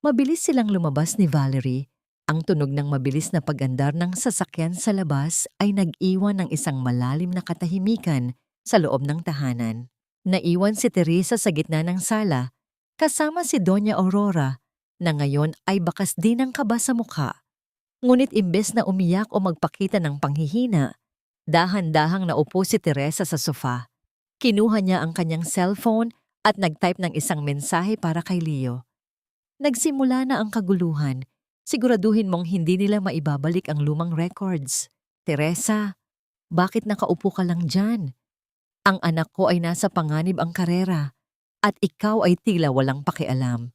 Speaker 1: Mabilis silang lumabas ni Valerie. Ang tunog ng mabilis na pag-andar ng sasakyan sa labas ay nag-iwan ng isang malalim na katahimikan sa loob ng tahanan. Naiwan si Teresa sa gitna ng sala, kasama si Doña Aurora, na ngayon ay bakas din ng kaba sa mukha. Ngunit imbes na umiyak o magpakita ng panghihina, dahan-dahang naupo si Teresa sa sofa. Kinuha niya ang kanyang cellphone at nag-type ng isang mensahe para kay Leo. Nagsimula na ang kaguluhan. Siguraduhin mong hindi nila maibabalik ang lumang records. Teresa, bakit nakaupo ka lang dyan? Ang anak ko ay nasa panganib ang karera at ikaw ay tila walang pakialam.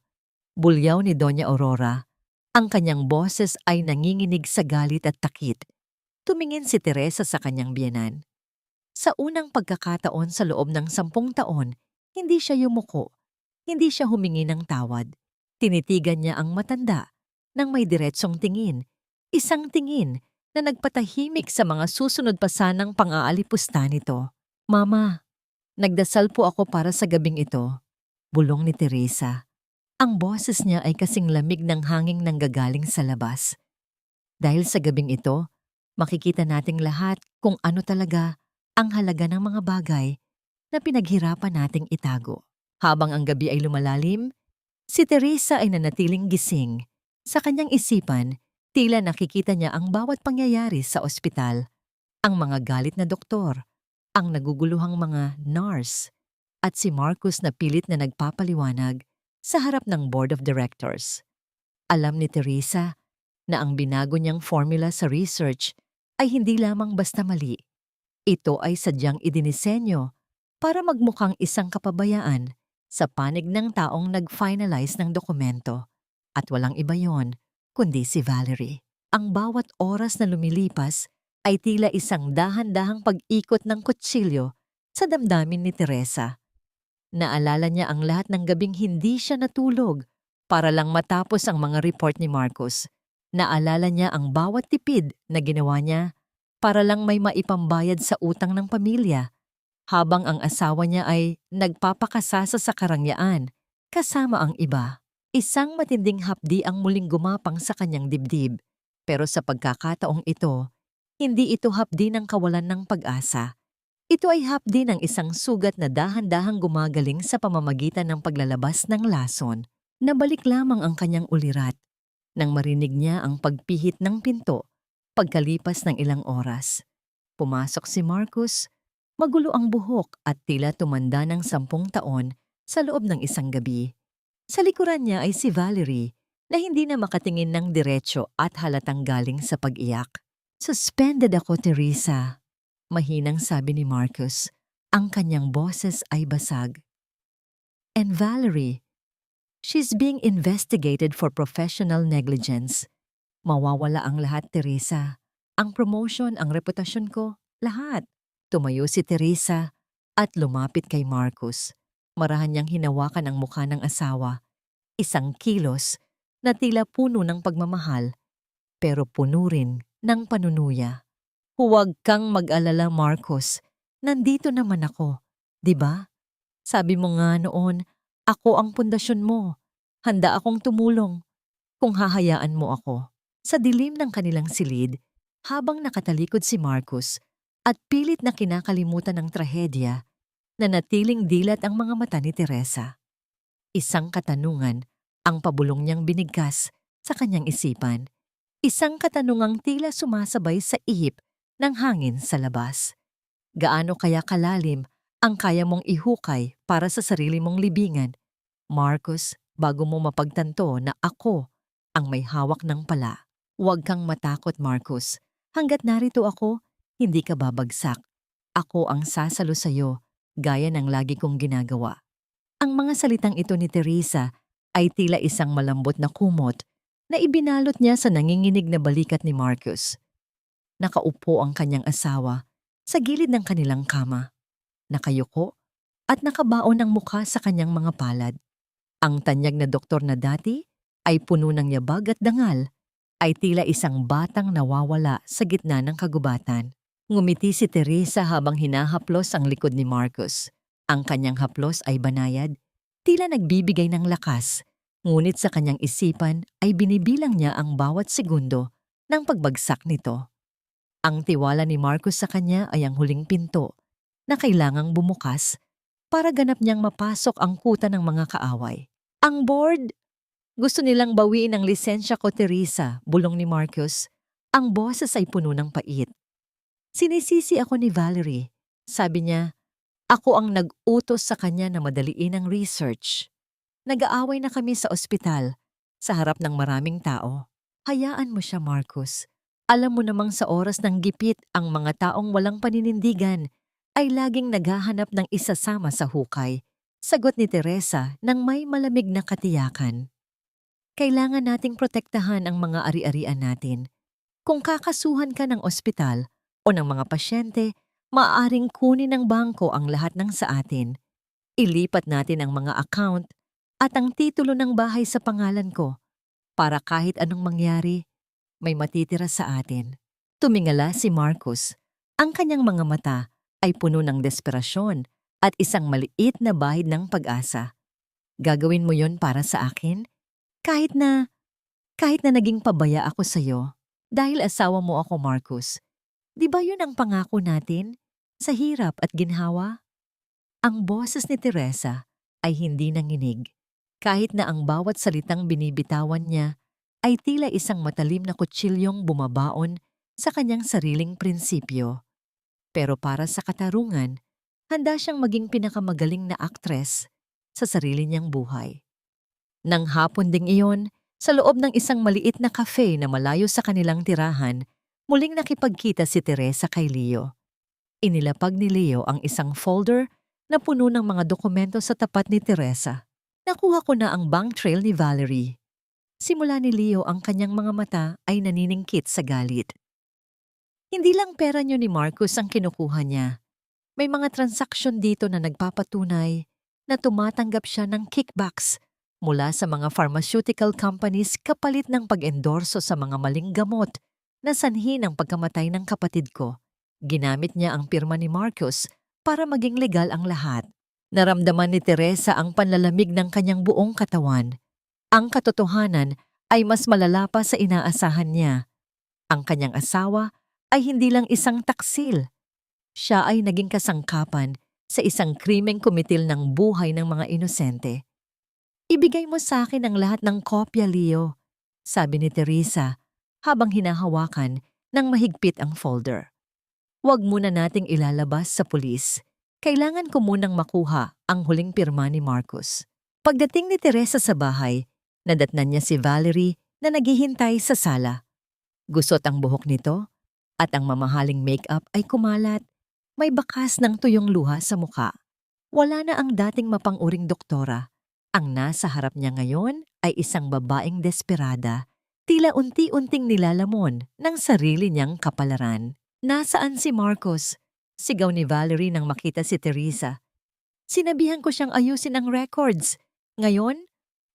Speaker 1: Bulyaw ni Doña Aurora. Ang kanyang boses ay nanginginig sa galit at takit. Tumingin si Teresa sa kanyang biyenan. Sa unang pagkakataon sa loob ng 10 taon, hindi siya yumuko. Hindi siya humingi ng tawad. Tinitigan niya ang matanda nang may diretsong tingin. Isang tingin na nagpatahimik sa mga susunod pa sanang pang-aalipusta nito. Mama, nagdasal po ako para sa gabing ito. Bulong ni Teresa. Ang boses niya ay kasing lamig ng hanging nanggagaling sa labas. Dahil sa gabing ito, makikita nating lahat kung ano talaga ang halaga ng mga bagay na pinaghirapan nating itago. Habang ang gabi ay lumalalim, si Teresa ay nanatiling gising. Sa kanyang isipan, tila nakikita niya ang bawat pangyayari sa ospital, ang mga galit na doktor, ang naguguluhang mga nurse, at si Marcos na pilit na nagpapaliwanag sa harap ng board of directors. Alam ni Teresa na ang binago niyang formula sa research ay hindi lamang basta mali. Ito ay sadyang idinisenyo para magmukhang isang kapabayaan sa panig ng taong nag-finalize ng dokumento. At walang iba yon, kundi si Valerie. Ang bawat oras na lumilipas ay tila isang dahan-dahang pag-ikot ng kutsilyo sa damdamin ni Teresa. Naalala niya ang lahat ng gabing hindi siya natulog para lang matapos ang mga report ni Marcos. Naalala niya ang bawat tipid na ginawa niya para lang may maipambayad sa utang ng pamilya, habang ang asawa niya ay nagpapakasasa sa karangyaan kasama ang iba. Isang matinding hapdi ang muling gumapang sa kanyang dibdib, pero sa pagkakataong ito, hindi ito hapdi ng kawalan ng pag-asa. Ito ay hapdi ng isang sugat na dahan-dahang gumagaling sa pamamagitan ng paglalabas ng lason. Nabalik lamang ang kanyang ulirat nang marinig niya ang pagpihit ng pinto pagkalipas ng ilang oras. Pumasok si Marcos, magulo ang buhok at tila tumanda ng 10 taon sa loob ng isang gabi. Sa likuran niya ay si Valerie na hindi na makatingin ng diretso at halatang galing sa pag-iyak. Suspended ako, Teresa. Mahinang sabi ni Marcos. Ang kanyang boses ay basag. And Valerie, she's being investigated for professional negligence. Mawawala ang lahat, Teresa. Ang promotion, ang reputasyon ko, lahat. Tumayo si Teresa at lumapit kay Marcos. Marahan niyang hinawakan ang mukha ng asawa. Isang kilos na tila puno ng pagmamahal pero puno rin ng panunuya. Huwag kang mag-alala, Marcos. Nandito naman ako, 'di ba? Sabi mo nga noon, ako ang pundasyon mo. Handa akong tumulong kung hahayaan mo ako. Sa dilim ng kanilang silid, habang nakatalikod si Marcos at pilit na kinakalimutan ng trahedya, nanatiling dilat ang mga mata ni Teresa. Isang katanungan ang pabulong niyang binigkas sa kanyang isipan. Isang katanungang tila sumasabay sa ihip ng hangin sa labas. Gaano kaya kalalim ang kaya mong ihukay para sa sarili mong libingan, Marcos, bago mo mapagtanto na ako ang may hawak ng pala? Huwag kang matakot, Marcos. Hanggat narito ako, hindi ka babagsak. Ako ang sasalo sa'yo, gaya ng lagi kong ginagawa. Ang mga salitang ito ni Teresa ay tila isang malambot na kumot na ibinalot niya sa nanginginig na balikat ni Marcos. Nakaupo ang kanyang asawa sa gilid ng kanilang kama. Nakayuko at nakabaon ang mukha sa kanyang mga palad. Ang tanyag na doktor na dati ay puno ng yabag at dangal, ay tila isang batang nawawala sa gitna ng kagubatan. Ngumiti si Teresa habang hinahaplos ang likod ni Marcos. Ang kanyang haplos ay banayad, tila nagbibigay ng lakas, ngunit sa kanyang isipan ay binibilang niya ang bawat segundo ng pagbagsak nito. Ang tiwala ni Marcos sa kanya ay ang huling pinto na kailangang bumukas para ganap niyang mapasok ang kuta ng mga kaaway. Ang board! Gusto nilang bawiin ang lisensya ko, Teresa, bulong ni Marcos. Ang boses ay puno ng pait. Sinisisi ako ni Valerie. Sabi niya, ako ang nag-utos sa kanya na madaliin ang research. Nag-aaway na kami sa ospital, sa harap ng maraming tao. Hayaan mo siya, Marcos. Alam mo namang sa oras ng gipit, ang mga taong walang paninindigan ay laging naghahanap ng isasama sa hukay. Sagot ni Teresa nang may malamig na katiyakan. Kailangan nating protektahan ang mga ari-arian natin. Kung kakasuhan ka ng ospital o ng mga pasyente, maaaring kunin ng bangko ang lahat ng sa atin. Ilipat natin ang mga account at ang titulo ng bahay sa pangalan ko para kahit anong mangyari, may matitira sa atin. Tumingala si Marcos. Ang kanyang mga mata ay puno ng desperasyon at isang maliit na bahid ng pag-asa. Gagawin mo yon para sa akin? Kahit na naging pabaya ako sa'yo, dahil asawa mo ako, Marcos. Di ba yun ang pangako natin? Sa hirap at ginhawa? Ang boses ni Teresa ay hindi nanginig, kahit na ang bawat salitang binibitawan niya ay tila isang matalim na kutsilyong bumabaon sa kanyang sariling prinsipyo. Pero para sa katarungan, handa siyang maging pinakamagaling na aktres sa sarili niyang buhay. Nang hapon ding iyon, sa loob ng isang maliit na cafe na malayo sa kanilang tirahan, muling nakipagkita si Teresa kay Leo. Inilapag ni Leo ang isang folder na puno ng mga dokumento sa tapat ni Teresa. Nakuha ko na ang bank trail ni Valerie. Simula ni Leo ang kanyang mga mata ay naniningkit sa galit. Hindi lang pera niyo ni Marcos ang kinukuha niya. May mga transaksyon dito na nagpapatunay na tumatanggap siya ng kickbacks mula sa mga pharmaceutical companies kapalit ng pag-endorso sa mga maling gamot na sanhi ng pagkamatay ng kapatid ko. Ginamit niya ang pirma ni Marcos para maging legal ang lahat. Naramdaman ni Teresa ang panlalamig ng kanyang buong katawan. Ang katotohanan ay mas malala pa sa inaasahan niya. Ang kanyang asawa ay hindi lang isang taksil. Siya ay naging kasangkapan sa isang krimeng kumitil ng buhay ng mga inosente. Ibigay mo sa akin ang lahat ng kopya, Leo, sabi ni Teresa habang hinahawakan ng mahigpit ang folder. Huwag muna nating ilalabas sa pulis. Kailangan ko munang makuha ang huling pirma ni Marcos. Pagdating ni Teresa sa bahay, nadatnan niya si Valerie na naghihintay sa sala. Gusot ang buhok nito at ang mamahaling makeup ay kumalat. May bakas ng tuyong luha sa muka. Wala na ang dating mapang-uring doktora. Ang nasa harap niya ngayon ay isang babaeng desperada, tila unti-unting nilalamon ng sarili niyang kapalaran. Nasaan si Marcos? Sigaw ni Valerie nang makita si Teresa. Sinabihan ko siyang ayusin ang records. Ngayon,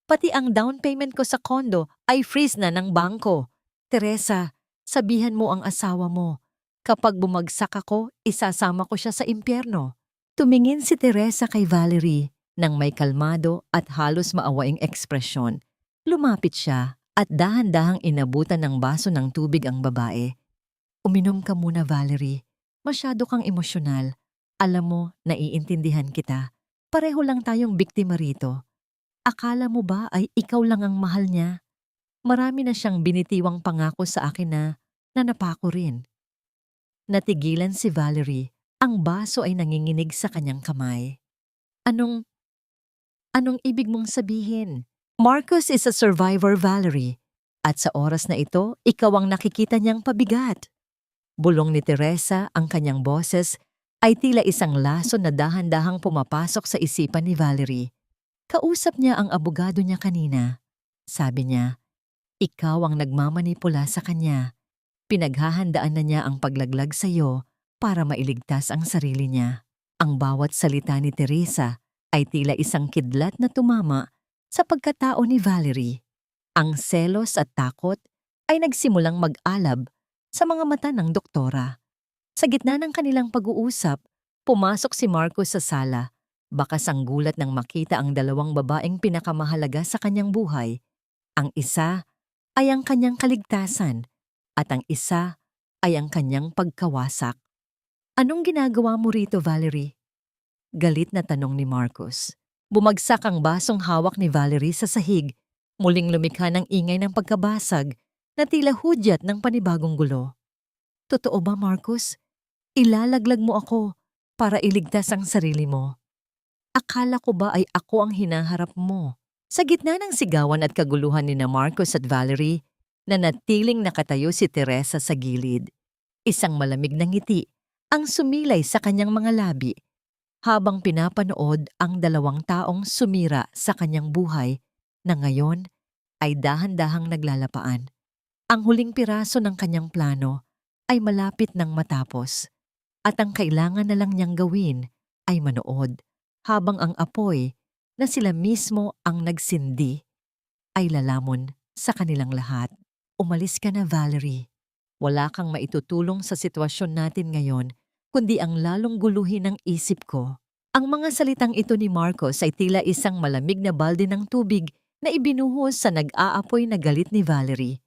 Speaker 1: Pati ang down payment ko sa condo ay freeze na ng bangko. Teresa, sabihan mo ang asawa mo. Kapag bumagsak ako, isasama ko siya sa impyerno. Tumingin si Teresa kay Valerie nang may kalmado at halos maawaing ekspresyon. Lumapit siya at dahan-dahang inabutan ng baso ng tubig ang babae. Uminom ka muna, Valerie. Masyado kang emosyonal. Alam mo, naiintindihan kita. Pareho lang tayong biktima rito. Akala mo ba ay ikaw lang ang mahal niya? Marami na siyang binitiwang pangako sa akin na napako rin. Natigilan si Valerie. Ang baso ay nanginginig sa kanyang kamay. Anong ibig mong sabihin? Marcos is a survivor, Valerie. At sa oras na ito, ikaw ang nakikita niyang pabigat. Bulong ni Teresa ang kanyang boses ay tila isang laso na dahan-dahang pumapasok sa isipan ni Valerie. Kausap niya ang abogado niya kanina. Sabi niya, ikaw ang nagmamanipula sa kanya. Pinaghahandaan na niya ang paglaglag sa iyo para mailigtas ang sarili niya. Ang bawat salita ni Teresa ay tila isang kidlat na tumama sa pagkatao ni Valerie. Ang selos at takot ay nagsimulang mag-alab sa mga mata ng doktora. Sa gitna ng kanilang pag-uusap, pumasok si Marcos sa sala. Bakas ang gulat nang makita ang dalawang babaeng pinakamahalaga sa kanyang buhay. Ang isa ay ang kanyang kaligtasan at ang isa ay ang kanyang pagkawasak. Anong ginagawa mo rito, Valerie? Galit na tanong ni Marcos. Bumagsak ang basong hawak ni Valerie sa sahig. Muling lumikha ng ingay ng pagkabasag na tila hudyat ng panibagong gulo. Totoo ba, Marcos? Ilalaglag mo ako para iligtas ang sarili mo. Akala ko ba ay ako ang hinaharap mo? Sa gitna ng sigawan at kaguluhan ni Marcos at Valerie, nanatiling nakatayo si Teresa sa gilid. Isang malamig na ngiti ang sumilay sa kanyang mga labi habang pinapanood ang dalawang taong sumira sa kanyang buhay na ngayon ay dahan-dahang naglalapaan. Ang huling piraso ng kanyang plano ay malapit nang matapos at ang kailangan na lang niyang gawin ay manood habang ang apoy na sila mismo ang nagsindi ay lalamon sa kanilang lahat. Umalis ka na, Valerie. Wala kang maitutulong sa sitwasyon natin ngayon kundi ang lalong guluhin ng isip ko. Ang mga salitang ito ni Marcos ay tila isang malamig na balde ng tubig na ibinuhos sa nag-aapoy na galit ni Valerie.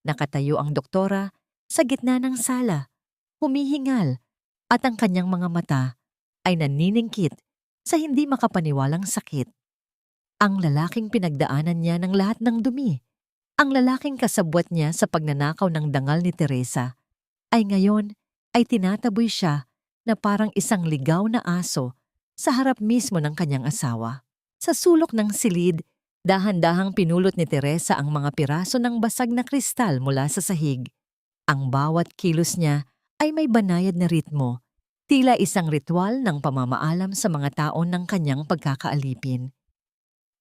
Speaker 1: Nakatayo ang doktora sa gitna ng sala, humihingal, at ang kanyang mga mata ay naniningkit sa hindi makapaniwalang sakit. Ang lalaking pinagdaanan niya ng lahat ng dumi, ang lalaking kasabwat niya sa pagnanakaw ng dangal ni Teresa, ay ngayon ay tinataboy siya na parang isang ligaw na aso sa harap mismo ng kanyang asawa. Sa sulok ng silid, dahan-dahang pinulot ni Teresa ang mga piraso ng basag na kristal mula sa sahig. Ang bawat kilos niya ay may banayad na ritmo, tila isang ritual ng pamamaalam sa mga taon ng kanyang pagkakaalipin.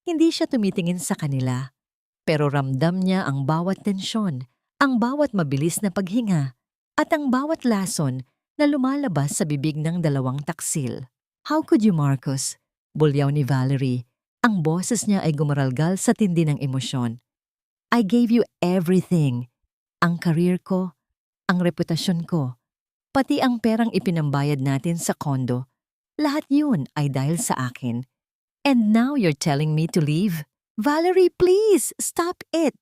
Speaker 1: Hindi siya tumitingin sa kanila, pero ramdam niya ang bawat tensyon, ang bawat mabilis na paghinga, at ang bawat lason na lumalabas sa bibig ng dalawang taksil. How could you, Marcos? Bulyaw ni Valerie. Ang boses niya ay gumaralgal sa tindi ng emosyon. I gave you everything. Ang career ko, ang reputasyon ko, pati ang perang ipinambayad natin sa kondo. Lahat yun ay dahil sa akin. And now you're telling me to leave? Valerie, please, stop it!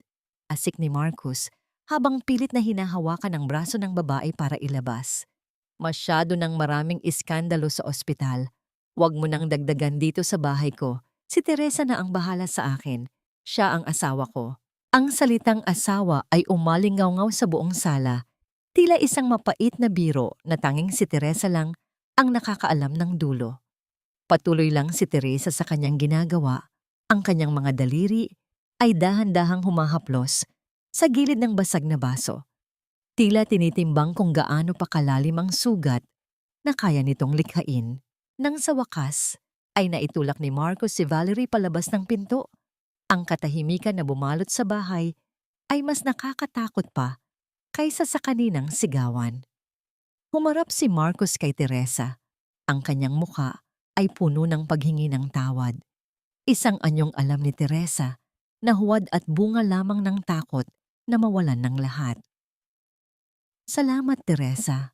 Speaker 1: Asik ni Marcos habang pilit na hinahawakan ang braso ng babae para ilabas. Masyado ng maraming iskandalo sa ospital. Huwag mo nang dagdagan dito sa bahay ko. Si Teresa na ang bahala sa akin. Siya ang asawa ko. Ang salitang asawa ay umalingaw-ngaw sa buong sala. Tila isang mapait na biro na tanging si Teresa lang ang nakakaalam ng dulo. Patuloy lang si Teresa sa kanyang ginagawa. Ang kanyang mga daliri ay dahan-dahang humahaplos sa gilid ng basag na baso. Tila tinitimbang kung gaano pa kalalim ang sugat na kaya nitong likhain. Nang sa wakas, ay naitulak ni Marcos si Valerie palabas ng pinto. Ang katahimikan na bumalot sa bahay ay mas nakakatakot pa kaysa sa kaninang sigawan. Humarap si Marcos kay Teresa. Ang kanyang muka ay puno ng paghingi ng tawad. Isang anyong alam ni Teresa na huwad at bunga lamang ng takot na mawalan ng lahat. Salamat, Teresa.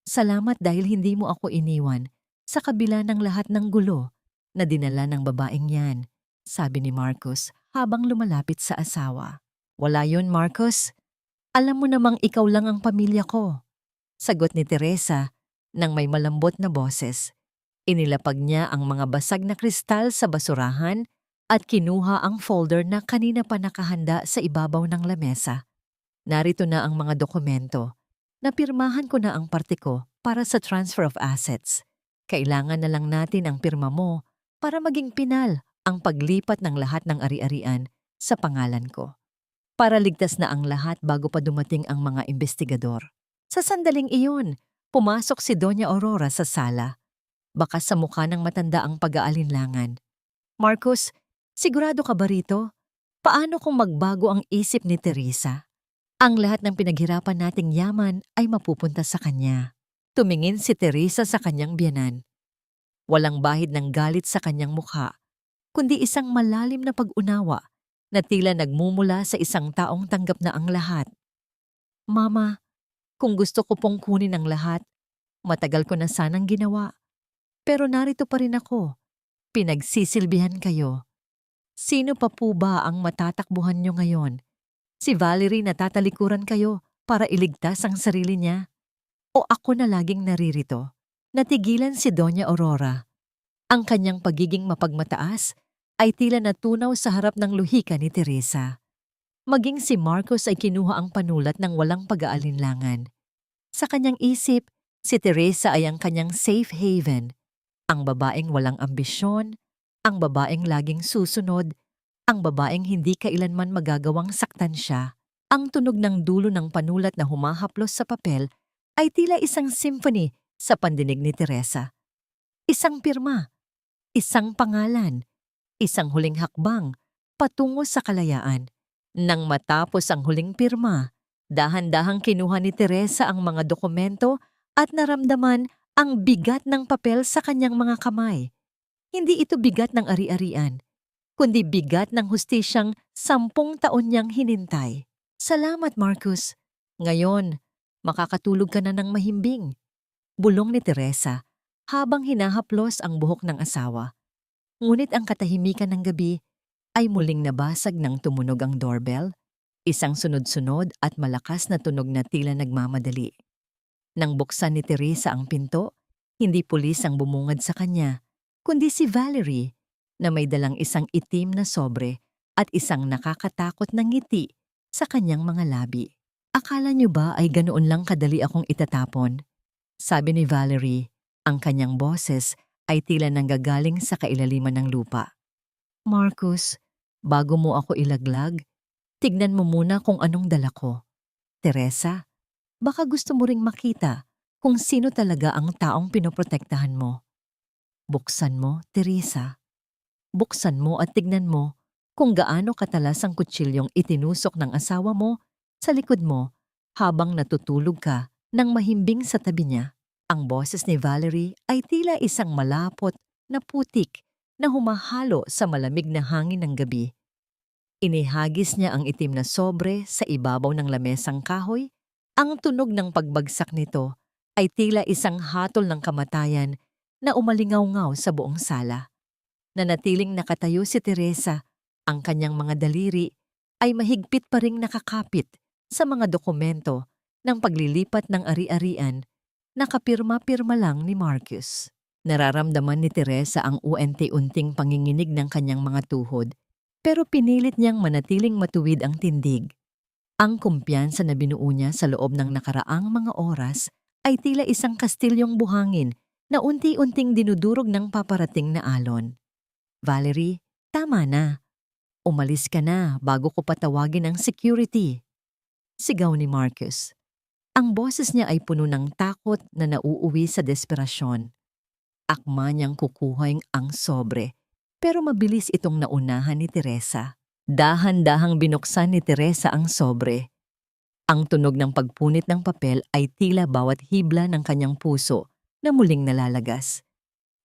Speaker 1: Salamat dahil hindi mo ako iniwan sa kabila ng lahat ng gulo na dinala ng babaeng yan, sabi ni Marcos habang lumalapit sa asawa. Wala yun, Marcos. Alam mo namang ikaw lang ang pamilya ko. Sagot ni Teresa nang may malambot na boses. Inilapag niya ang mga basag na kristal sa basurahan at kinuha ang folder na kanina pa nakahanda sa ibabaw ng lamesa. Narito na ang mga dokumento. Napirmahan ko na ang parte ko para sa transfer of assets. Kailangan na lang natin ang pirma mo para maging pinal ang paglipat ng lahat ng ari-arian sa pangalan ko. Para ligtas na ang lahat bago pa dumating ang mga investigador. Sa sandaling iyon, pumasok si Doña Aurora sa sala. Baka sa mukha ng matanda ang pag-aalinlangan. Marcos, sigurado ka ba rito? Paano kung magbago ang isip ni Teresa? Ang lahat ng pinaghirapan nating yaman ay mapupunta sa kanya. Tumingin si Teresa sa kanyang biyanan. Walang bahid ng galit sa kanyang mukha, kundi isang malalim na pag-unawa na tila nagmumula sa isang taong tanggap na ang lahat. Mama, kung gusto ko pong kunin ang lahat, matagal ko na sanang ginawa. Pero narito pa rin ako. Pinagsisilbihan kayo. Sino pa po ba ang matatakbuhan nyo ngayon? Si Valerie na tatalikuran kayo para iligtas ang sarili niya? O ako na laging naririto? Natigilan si Doña Aurora. Ang kanyang pagiging mapagmataas ay tila natunaw sa harap ng luhika ni Teresa. Maging si Marcos ay kinuha ang panulat ng walang pag-aalinlangan. Sa kanyang isip, si Teresa ay ang kanyang safe haven. Ang babaeng walang ambisyon, ang babaeng laging susunod, ang babaeng hindi kailanman magagawang saktan siya. Ang tunog ng dulo ng panulat na humahaplos sa papel ay tila isang symphony sa pandinig ni Teresa. Isang pirma, isang pangalan, isang huling hakbang patungo sa kalayaan. Nang matapos ang huling pirma, dahan-dahang kinuha ni Teresa ang mga dokumento at naramdaman ang bigat ng papel sa kanyang mga kamay. Hindi ito bigat ng ari-arian, kundi bigat ng hustisyang 10 taon niyang hinintay. Salamat, Marcos. Ngayon, makakatulog ka na ng mahimbing. Bulong ni Teresa habang hinahaplos ang buhok ng asawa. Ngunit ang katahimikan ng gabi ay muling nabasag ng tumunog ang doorbell, isang sunod-sunod at malakas na tunog na tila nagmamadali. Nang buksan ni Teresa ang pinto, hindi pulis ang bumungad sa kanya, kundi si Valerie na may dalang isang itim na sobre at isang nakakatakot na ngiti sa kanyang mga labi. Akala niyo ba ay ganoon lang kadali akong itatapon? Sabi ni Valerie, ang kanyang boses ay tila nanggagaling sa kailaliman ng lupa. Marcus, bago mo ako ilaglag, tignan mo muna kung anong dala ko. Teresa, baka gusto mo ring makita kung sino talaga ang taong pinoprotektahan mo. Buksan mo, Teresa. Buksan mo at tignan mo kung gaano katalas ang kutsilyong itinusok ng asawa mo sa likod mo habang natutulog ka ng mahimbing sa tabi niya. Ang boses ni Valerie ay tila isang malapot na putik na humahalo sa malamig na hangin ng gabi. Inihagis niya ang itim na sobre sa ibabaw ng lamesang kahoy. Ang tunog ng pagbagsak nito ay tila isang hatol ng kamatayan na umalingaw-ngaw sa buong sala. Nanatiling nakatayo si Teresa, ang kanyang mga daliri ay mahigpit pa ring nakakapit sa mga dokumento ng paglilipat ng ari-arian na kapirma-pirma lang ni Marcus. Nararamdaman ni Teresa ang unti-unting panginginig ng kanyang mga tuhod, pero pinilit niyang manatiling matuwid ang tindig. Ang kumpiyansa na binuo niya sa loob ng nakaraang mga oras ay tila isang kastilyong buhangin na unti-unting dinudurog ng paparating na alon. Valerie, tama na. Umalis ka na bago ko patawagin ang security. Sigaw ni Marcus. Ang boses niya ay puno ng takot na nauuwi sa desperasyon. Akma niyang kukuhain ang sobre, pero mabilis itong naunahan ni Teresa. Dahan-dahang binuksan ni Teresa ang sobre. Ang tunog ng pagpunit ng papel ay tila bawat hibla ng kanyang puso na muling nalalagas.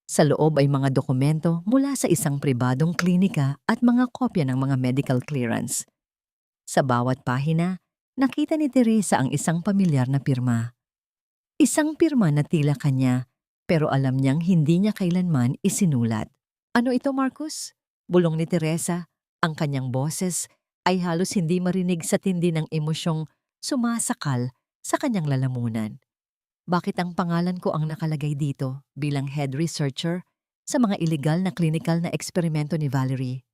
Speaker 1: Sa loob ay mga dokumento mula sa isang pribadong klinika at mga kopya ng mga medical clearance. Sa bawat pahina, nakita ni Teresa ang isang pamilyar na pirma. Isang pirma na tila kanya, pero alam niyang hindi niya kailanman isinulat. Ano ito, Marcus? Bulong ni Teresa. Ang kanyang boses ay halos hindi marinig sa tindi ng emosyong sumasakal sa kanyang lalamunan. Bakit ang pangalan ko ang nakalagay dito bilang head researcher sa mga illegal na clinical na eksperimento ni Valerie?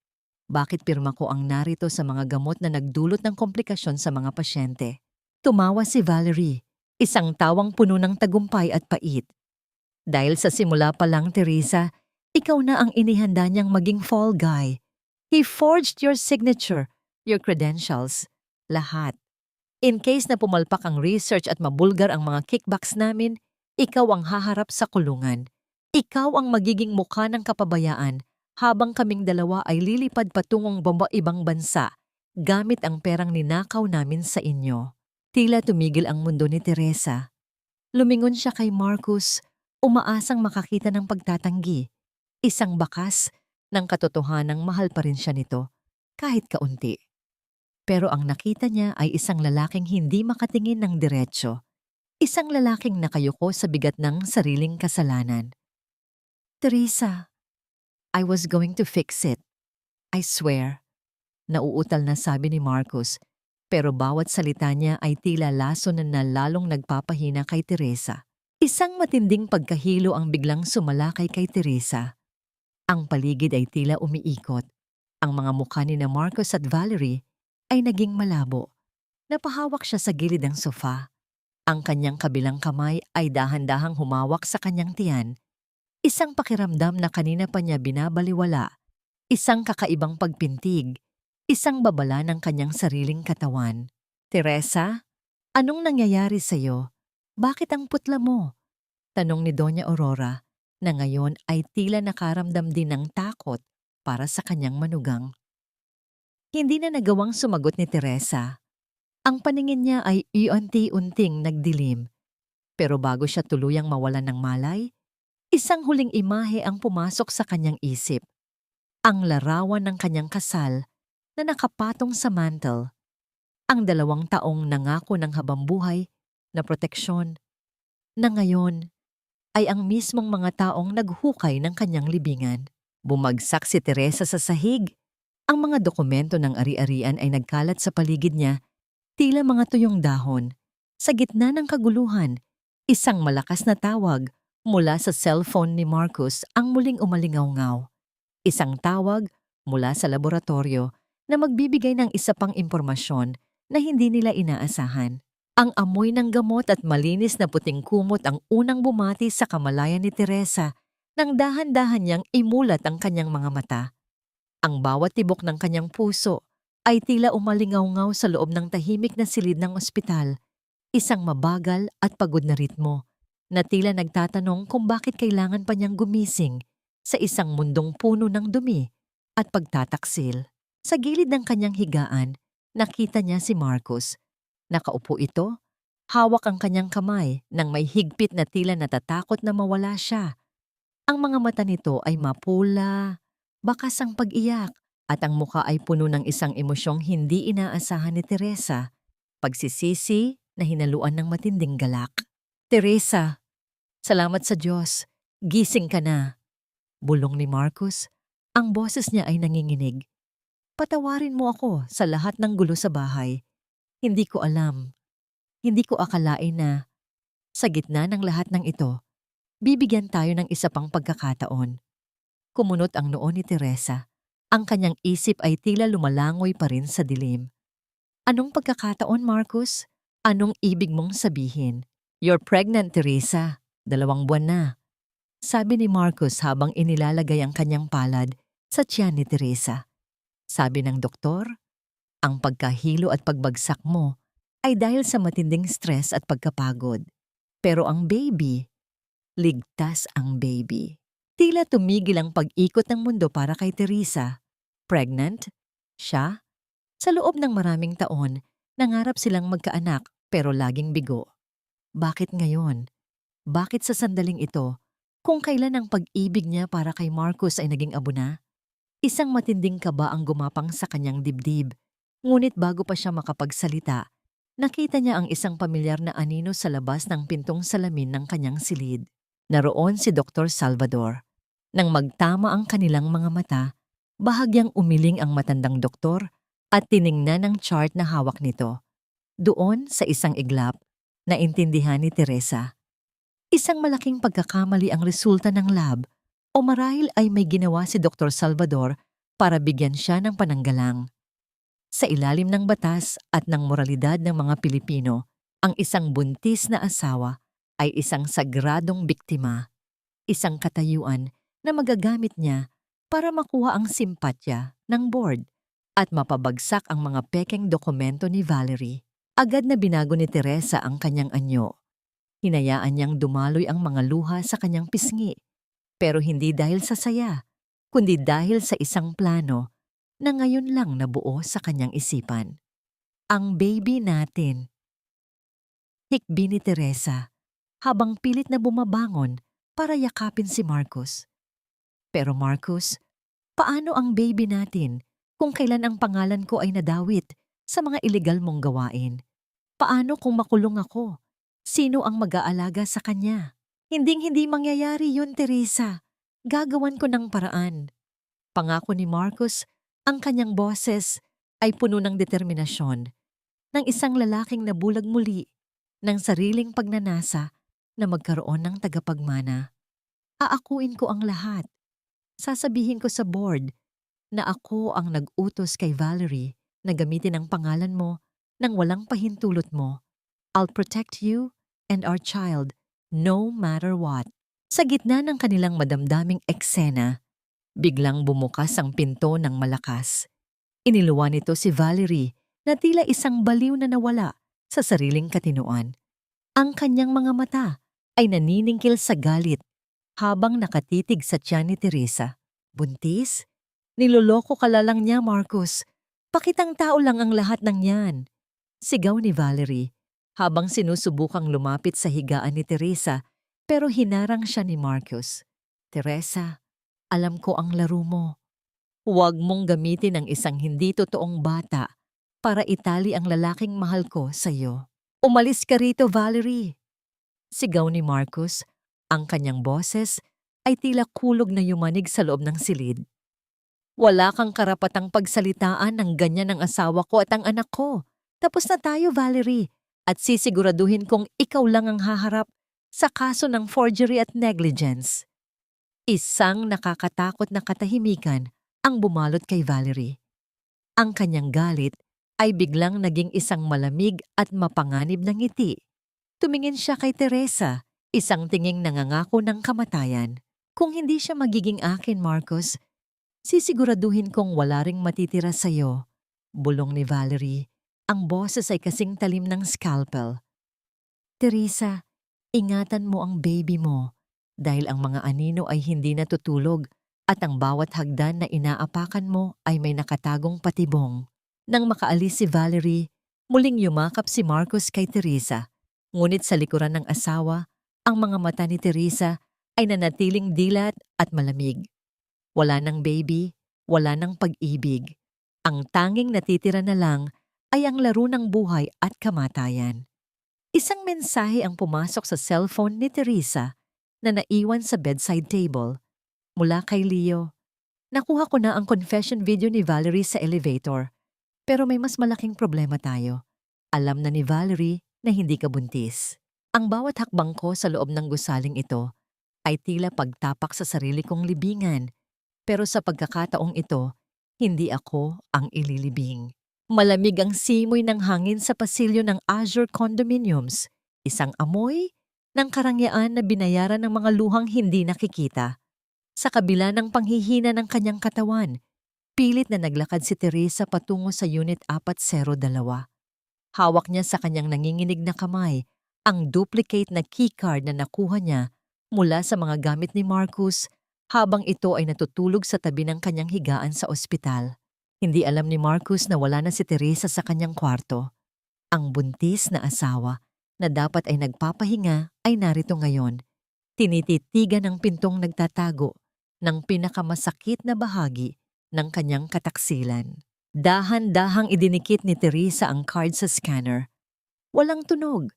Speaker 1: Bakit pirma ko ang narito sa mga gamot na nagdulot ng komplikasyon sa mga pasyente? Tumawa si Valerie, isang tawang puno ng tagumpay at pait. Dahil sa simula pa lang, Teresa, ikaw na ang inihanda niyang maging fall guy. He forged your signature, your credentials, lahat. In case na pumalpak ang research at mabulgar ang mga kickbacks namin, ikaw ang haharap sa kulungan. Ikaw ang magiging mukha ng kapabayaan habang kaming dalawa ay lilipad patungong ibang bansa gamit ang perang ninakaw namin sa inyo. Tila tumigil ang mundo ni Teresa. Lumingon siya kay Marcus, umaasang makakita ng pagtatanggi. Isang bakas ng katotohanang mahal pa rin siya nito, kahit kaunti. Pero ang nakita niya ay isang lalaking hindi makatingin ng diretsyo. Isang lalaking nakayuko sa bigat ng sariling kasalanan. Teresa, I was going to fix it. I swear. Nauutal na sabi ni Marcus, pero bawat salita niya ay tila laso na lalong nagpapahina kay Teresa. Isang matinding pagkahilo ang biglang sumalakay kay Teresa. Ang paligid ay tila umiikot. Ang mga mukha ni na Marcus at Valerie ay naging malabo. Napahawak siya sa gilid ng sofa. Ang kanyang kabilang kamay ay dahan-dahang humawak sa kanyang tiyan. Isang pakiramdam na kanina pa niya binabaliwala. Isang kakaibang pagpintig. Isang babala ng kanyang sariling katawan. Teresa, anong nangyayari sa'yo? Bakit ang putla mo? Tanong ni Doña Aurora, na ngayon ay tila nakaramdam din ng takot para sa kanyang manugang. Hindi na nagawang sumagot ni Teresa. Ang paningin niya ay iunti-unting nagdilim. Pero bago siya tuluyang mawalan ng malay, isang huling imahe ang pumasok sa kanyang isip. Ang larawan ng kanyang kasal na nakapatong sa mantle. Ang 2 taong nangako ng habambuhay na proteksyon na ngayon ay ang mismong mga taong naghukay ng kanyang libingan. Bumagsak si Teresa sa sahig. Ang mga dokumento ng ari-arian ay nagkalat sa paligid niya, tila mga tuyong dahon. Sa gitna ng kaguluhan, isang malakas na tawag mula sa cellphone ni Marcus ang muling umalingaw-ngaw. Isang tawag mula sa laboratorio na magbibigay ng isa pang impormasyon na hindi nila inaasahan. Ang amoy ng gamot at malinis na puting kumot ang unang bumati sa kamalayan ni Teresa nang dahan-dahan niyang imulat ang kanyang mga mata. Ang bawat tibok ng kanyang puso ay tila umalingaw-ngaw sa loob ng tahimik na silid ng ospital. Isang mabagal at pagod na ritmo na tila nagtatanong kung bakit kailangan pa niyang gumising sa isang mundong puno ng dumi at pagtataksil. Sa gilid ng kanyang higaan, nakita niya si Marcus. Nakaupo ito, hawak ang kanyang kamay nang may higpit na tila natatakot na mawala siya. Ang mga mata nito ay mapula, bakas ang pag-iyak, at ang muka ay puno ng isang emosyong hindi inaasahan ni Teresa, pagsisisi na hinaluan ng matinding galak. Teresa, salamat sa Diyos, gising ka na. Bulong ni Marcus, ang boses niya ay nanginginig. Patawarin mo ako sa lahat ng gulo sa bahay. Hindi ko alam. Hindi ko akalain na sa gitna ng lahat ng ito, bibigyan tayo ng isa pang pagkakataon. Kumunot ang noo ni Teresa. Ang kanyang isip ay tila lumalangoy pa rin sa dilim. Anong pagkakataon, Marcus? Anong ibig mong sabihin? You're pregnant, Teresa. 2 buwan na. Sabi ni Marcus habang inilalagay ang kanyang palad sa tiyan ni Teresa. Sabi ng doktor, ang pagkahilo at pagbagsak mo ay dahil sa matinding stress at pagkapagod. Pero ang baby, ligtas ang baby. Tila tumigil ang pag-ikot ng mundo para kay Teresa. Pregnant? Siya? Sa loob ng maraming taon, nangarap silang magkaanak pero laging bigo. Bakit ngayon? Bakit sa sandaling ito? kung kailan ang pag-ibig niya para kay Marcus ay naging abo na. Isang matinding kaba ang gumapang sa kanyang dibdib. Ngunit bago pa siya makapagsalita, nakita niya ang isang pamilyar na anino sa labas ng pintong salamin ng kanyang silid. Naroon si Dr. Salvador. Nang magtama ang kanilang mga mata, bahagyang umiling ang matandang doktor at tiningnan ang chart na hawak nito. Doon sa isang iglap, naintindihan ni Teresa. Isang malaking pagkakamali ang resulta ng lab o marahil ay may ginawa si Dr. Salvador para bigyan siya ng pananggalang. Sa ilalim ng batas at ng moralidad ng mga Pilipino, ang isang buntis na asawa ay isang sagradong biktima, isang katayuan na magagamit niya para makuha ang simpatya ng board at mapabagsak ang mga pekeng dokumento ni Valerie. Agad na binago ni Teresa ang kanyang anyo. Hinayaan niyang dumaloy ang mga luha sa kanyang pisngi, pero hindi dahil sa saya, kundi dahil sa isang plano na ngayon lang nabuo sa kanyang isipan. Ang baby natin. Hikbi ni Teresa habang pilit na bumabangon para yakapin si Marcus. Pero Marcus, paano ang baby natin kung kailan ang pangalan ko ay nadawit sa mga ilegal mong gawain? Paano kung makulong ako? Sino ang mag-aalaga sa kanya? Hinding-hindi mangyayari yun, Teresa. Gagawan ko ng paraan. Pangako ni Marcus, ang kanyang boses ay puno ng determinasyon ng isang lalaking nabulag muli ng sariling pagnanasa na magkaroon ng tagapagmana. Aakuin ko ang lahat. Sasabihin ko sa board na ako ang nag-utos kay Valerie na gamitin ang pangalan mo nang walang pahintulot mo. I'll protect you and our child no matter what. Sa gitna ng kanilang madamdaming eksena, biglang bumukas ang pinto ng malakas. Iniluwan nito si Valerie na tila isang baliw na nawala sa sariling katinoan. Ang kanyang mga mata ay naniningkil sa galit habang nakatitig sa tiyan ni Teresa. Buntis? Niloloko ka lang niya, Marcus. Pakitang tao lang ang lahat ng yan. Sigaw ni Valerie habang sinusubukang lumapit sa higaan ni Teresa pero hinarang siya ni Marcus. Teresa, alam ko ang laro mo. Huwag mong gamitin ang isang hindi totoong bata para itali ang lalaking mahal ko sa iyo. Umalis ka rito, Valerie! Sigaw ni Marcus, ang kanyang boses ay tila kulog na yumanig sa loob ng silid. Wala kang karapatang pagsalitaan ng ganyan ang asawa ko at ang anak ko. Tapos na tayo, Valerie, at sisiguraduhin kong ikaw lang ang haharap sa kaso ng forgery at negligence. Isang nakakatakot na katahimikan ang bumalot kay Valerie. Ang kanyang galit ay biglang naging isang malamig at mapanganib na ngiti. Tumingin siya kay Teresa, isang tinging nangangako ng kamatayan. Kung hindi siya magiging akin, Marcus, sisiguraduhin kong wala ring matitira sa'yo. Bulong ni Valerie, ang boses ay kasing talim ng scalpel. Teresa, ingatan mo ang baby mo. Dahil ang mga anino ay hindi natutulog at ang bawat hagdan na inaapakan mo ay may nakatagong patibong. Nang makaalis si Valerie, muling yumakap si Marcus kay Teresa. Ngunit sa likuran ng asawa, ang mga mata ni Teresa ay nanatiling dilat at malamig. Wala ng baby, wala ng pag-ibig. Ang tanging natitira na lang ay ang laro ng buhay at kamatayan. Isang mensahe ang pumasok sa cellphone ni Teresa na naiwan sa bedside table. Mula kay Leo. Nakuha ko na ang confession video ni Valerie sa elevator. Pero may mas malaking problema tayo. Alam na ni Valerie na hindi ka buntis. Ang bawat hakbang ko sa loob ng gusaling ito ay tila pagtapak sa sarili kong libingan. Pero sa pagkakataong ito, hindi ako ang ililibing. Malamig ang simoy ng hangin sa pasilyo ng Azure Condominiums. Isang amoy ng karangyaan na binayaran ng mga luhang hindi nakikita. Sa kabila ng panghihina ng kanyang katawan, pilit na naglakad si Teresa patungo sa Unit 402. Hawak niya sa kanyang nanginginig na kamay ang duplicate na keycard na nakuha niya mula sa mga gamit ni Marcus habang ito ay natutulog sa tabi ng kanyang higaan sa ospital. Hindi alam ni Marcus na wala na si Teresa sa kanyang kwarto. Ang buntis na asawa na dapat ay nagpapahinga ay narito ngayon. Tinititigan ng pintong nagtatago ng pinakamasakit na bahagi ng kanyang kataksilan. Dahan-dahang idinikit ni Teresa ang card sa scanner. Walang tunog.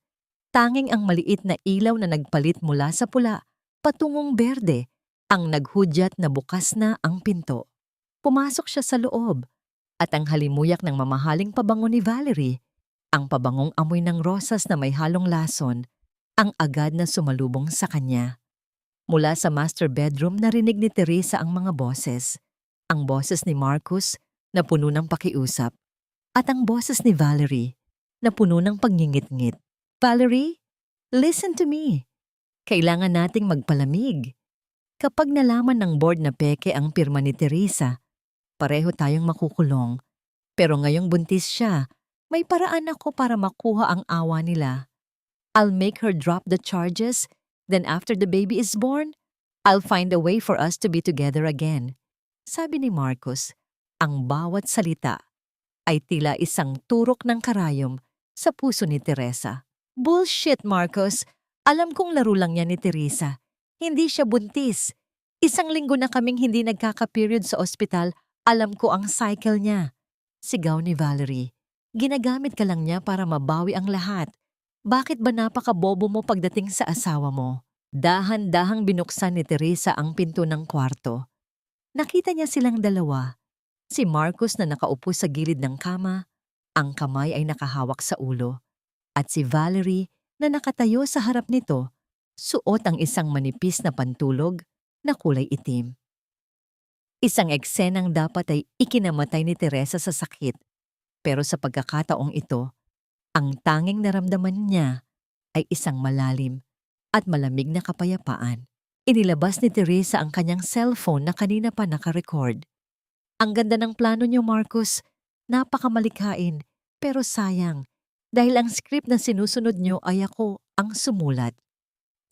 Speaker 1: Tanging ang maliit na ilaw na nagpalit mula sa pula patungong berde ang naghudyat na bukas na ang pinto. Pumasok siya sa loob at ang halimuyak ng mamahaling pabango ni Valerie, ang pabangong amoy ng rosas na may halong lason, ang agad na sumalubong sa kanya. Mula sa master bedroom narinig ni Teresa ang mga boses. Ang boses ni Marcus na puno ng pakiusap at ang boses ni Valerie na puno ng pagngingit-ngit. Valerie, listen to me. Kailangan nating magpalamig. Kapag nalaman ng board na peke ang pirma ni Teresa, pareho tayong makukulong. Pero ngayong buntis siya, may paraan ako para makuha ang awa nila. I'll make her drop the charges, then after the baby is born, I'll find a way for us to be together again. Sabi ni Marcus, ang bawat salita ay tila isang turok ng karayom sa puso ni Teresa. Bullshit, Marcus. Alam kong laro lang yan ni Teresa. Hindi siya buntis. 1 linggo na kaming hindi nagkaka-period sa ospital. Alam ko ang cycle niya. Sigaw ni Valerie. Ginagamit ka lang niya para mabawi ang lahat. Bakit ba napakabobo mo pagdating sa asawa mo? Dahan-dahang binuksan ni Teresa ang pinto ng kwarto. Nakita niya silang dalawa. Si Marcus na nakaupo sa gilid ng kama, ang kamay ay nakahawak sa ulo. At si Valerie na nakatayo sa harap nito, suot ang isang manipis na pantulog na kulay itim. Isang eksenang dapat ay ikinamatay ni Teresa sa sakit. Pero sa pagkakataong ito, ang tanging naramdaman niya ay isang malalim at malamig na kapayapaan. Inilabas ni Teresa ang kanyang cellphone na kanina pa nakarecord. Ang ganda ng plano niyo, Marcus. Napakamalikhain, pero sayang. Dahil ang script na sinusunod niyo ay ako ang sumulat.